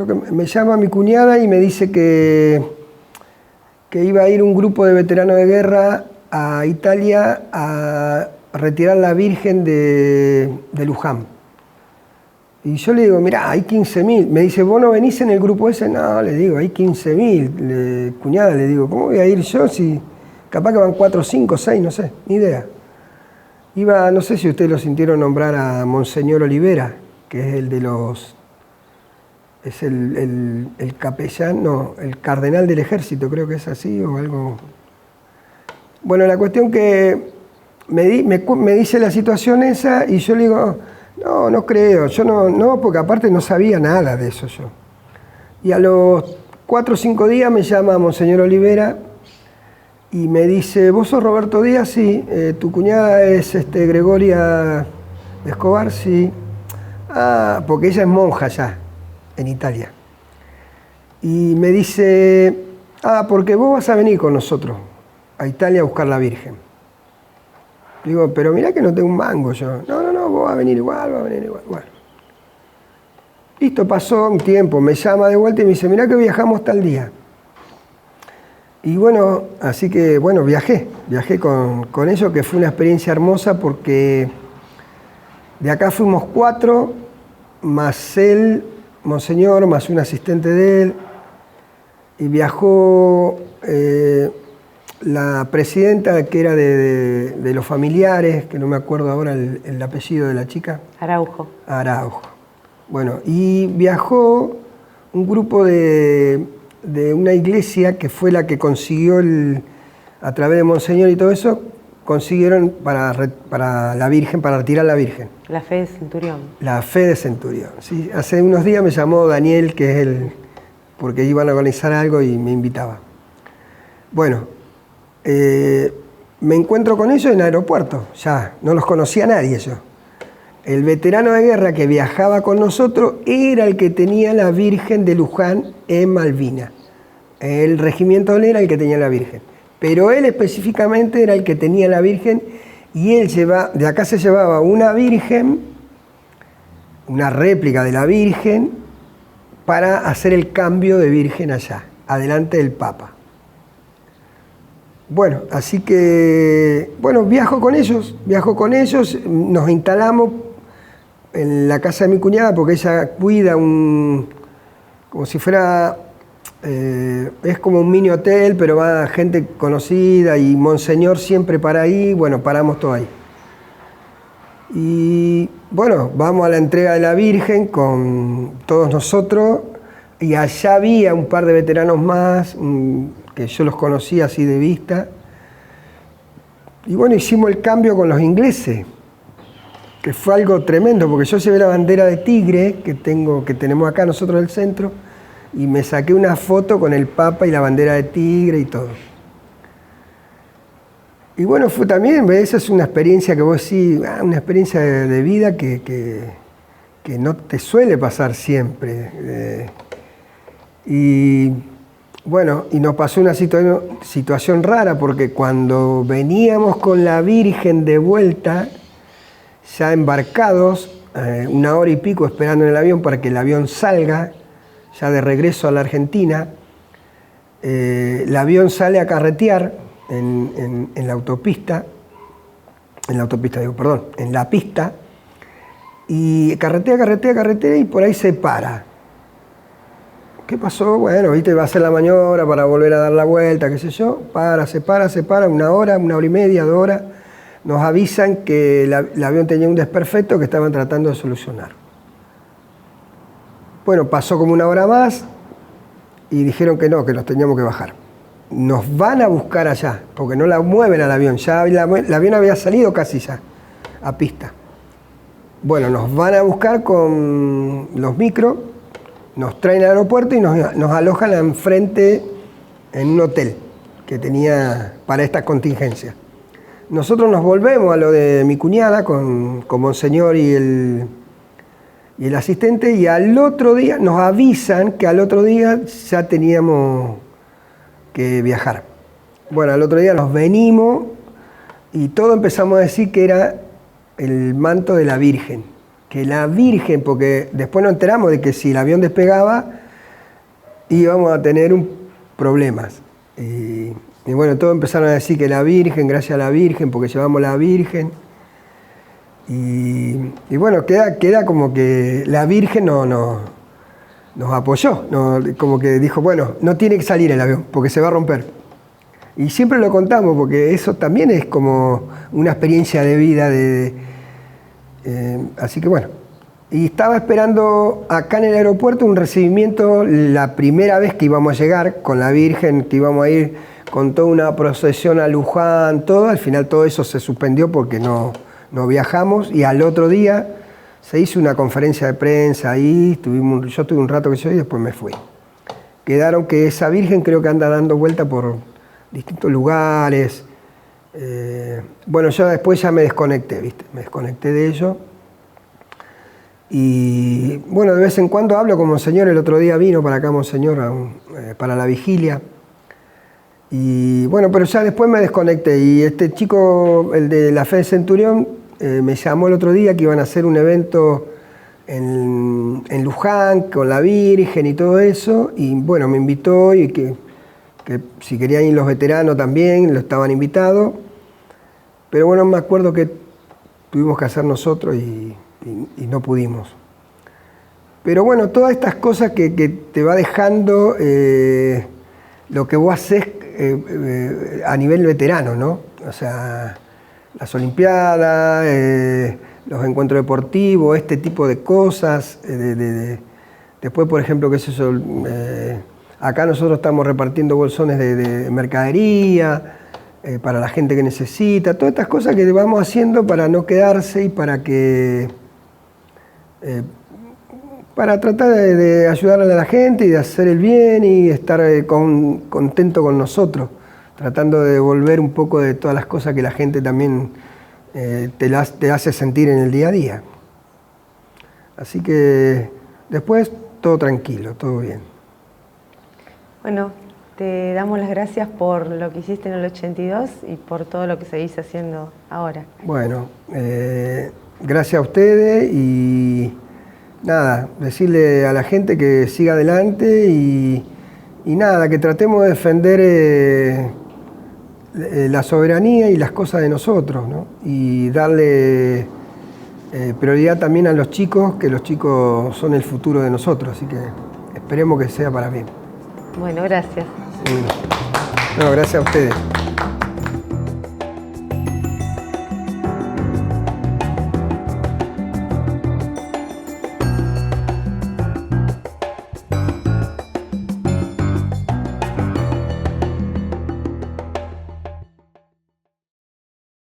que me llama mi cuñada y me dice que iba a ir un grupo de veteranos de guerra a Italia a retirar la Virgen de Luján. Y yo le digo, mirá, hay 15.000. Me dice, ¿vos no venís en el grupo ese? No, le digo, hay 15.000. Cuñada, le digo, ¿cómo voy a ir yo si capaz que van 4, 5, 6, no sé, ni idea? No sé si ustedes lo sintieron nombrar a Monseñor Olivera, que es el capellán, no, el cardenal del ejército, creo que es así o algo. Bueno, la cuestión que me dice la situación esa y yo le digo, no creo, yo no, porque aparte no sabía nada de eso yo. Y a los 4 o 5 días me llama Monseñor Olivera y me dice, ¿vos sos Roberto Díaz? Sí. ¿Tu cuñada es Gregoria Escobar? Sí. Ah, porque ella es monja ya, en Italia. Y me dice, porque vos vas a venir con nosotros a Italia a buscar la Virgen. Digo, pero mirá que no tengo un mango yo. No, vos vas a venir igual. Bueno. Listo, pasó un tiempo, me llama de vuelta y me dice, mirá que viajamos tal día. Y bueno, así que bueno, viajé con ellos, que fue una experiencia hermosa porque de acá fuimos 4, más él, Monseñor, más un asistente de él, y viajó la presidenta que era de los familiares, que no me acuerdo ahora el apellido de la chica. Araujo. Bueno, y viajó un grupo de una iglesia que fue la que consiguió, a través de Monseñor y todo eso, consiguieron para la Virgen, para retirar la Virgen. La Fe de Centurión. La Fe de Centurión, sí. Hace unos días me llamó Daniel, que es porque iban a organizar algo y me invitaba. Bueno, me encuentro con ellos en el aeropuerto, ya, no los conocía nadie yo. El veterano de guerra que viajaba con nosotros era el que tenía la Virgen de Luján en Malvinas. El regimiento de él era el que tenía la Virgen. Pero él específicamente era el que tenía la Virgen y él de acá se llevaba una Virgen una réplica de la Virgen para hacer el cambio de Virgen allá, adelante del Papa. Bueno, así que, bueno, viajo con ellos, nos instalamos en la casa de mi cuñada porque ella cuida como si fuera, es como un mini hotel, pero va gente conocida y Monseñor siempre para ahí, bueno, paramos todo ahí. Y bueno, vamos a la entrega de la Virgen con todos nosotros y allá había un par de veteranos más que yo los conocía así de vista. Y bueno, hicimos el cambio con los ingleses, que fue algo tremendo, porque yo llevé la bandera de tigre que tenemos acá nosotros en el centro, y me saqué una foto con el Papa y la bandera de tigre y todo. Y bueno, fue también, esa es una experiencia que vos decís, una experiencia de vida que no te suele pasar siempre. Y bueno, y nos pasó una situación rara, porque cuando veníamos con la Virgen de vuelta, ya embarcados, 1 hora y pico esperando en el avión para que el avión salga, ya de regreso a la Argentina, el avión sale a carretear en la autopista, en la pista, y carretea y por ahí se para. ¿Qué pasó? Bueno, viste, va a hacer la maniobra para volver a dar la vuelta, qué sé yo, se para, 1 hora, 1 hora y media, 2 horas, nos avisan que el avión tenía un desperfecto que estaban tratando de solucionar. Bueno, pasó como 1 hora más y dijeron que no, que nos teníamos que bajar. Nos van a buscar allá, porque no la mueven al avión, ya el avión había salido casi ya, a pista. Bueno, nos van a buscar con los micros, nos traen al aeropuerto y nos alojan enfrente en un hotel que tenía para estas contingencias. Nosotros nos volvemos a lo de mi cuñada con Monseñor y el asistente, y al otro día nos avisan que al otro día ya teníamos que viajar. Bueno, al otro día nos venimos y todo empezamos a decir que era el manto de la Virgen. Que la Virgen, porque después nos enteramos de que si el avión despegaba íbamos a tener problemas. Y bueno, todos empezaron a decir que la Virgen, gracias a la Virgen, porque llevamos la Virgen. Y bueno, queda como que la Virgen nos apoyó, como que dijo, bueno, no tiene que salir el avión, porque se va a romper. Y siempre lo contamos, porque eso también es como una experiencia de vida. Así que bueno, y estaba esperando acá en el aeropuerto un recibimiento la primera vez que íbamos a llegar con la Virgen, que íbamos a ir con toda una procesión a Luján, todo. Al final todo eso se suspendió porque no viajamos, y al otro día se hizo una conferencia de prensa ahí, yo estuve un rato que yo y después me fui. Quedaron que esa Virgen creo que anda dando vuelta por distintos lugares. Bueno, yo después ya me desconecté, ¿viste? Me desconecté de ello. Y bueno, de vez en cuando hablo con Monseñor. El otro día vino para acá Monseñor para la vigilia. Y bueno, pero ya después me desconecté. Y este chico, el de la Fe de Centurión, me llamó el otro día que iban a hacer un evento en Luján con la Virgen y todo eso. Y bueno, me invitó y que si querían ir los veteranos también, lo estaban invitados. Pero bueno, me acuerdo que tuvimos que hacer nosotros y no pudimos. Pero bueno, todas estas cosas que te va dejando lo que vos haces a nivel veterano, ¿no? O sea, las Olimpiadas, los encuentros deportivos, este tipo de cosas. Después, por ejemplo, qué sé yo, acá nosotros estamos repartiendo bolsones de mercadería para la gente que necesita, todas estas cosas que vamos haciendo para no quedarse y para tratar de ayudar a la gente y de hacer el bien y estar contento con nosotros, tratando de devolver un poco de todas las cosas que la gente también te hace sentir en el día a día. Así que después todo tranquilo, todo bien. Bueno, te damos las gracias por lo que hiciste en el 82 y por todo lo que seguís haciendo ahora. Bueno, gracias a ustedes y nada, decirle a la gente que siga adelante y nada, que tratemos de defender la soberanía y las cosas de nosotros, ¿no? Y darle prioridad también a los chicos, que los chicos son el futuro de nosotros, así que esperemos que sea para bien. Bueno, gracias. No, gracias a ustedes.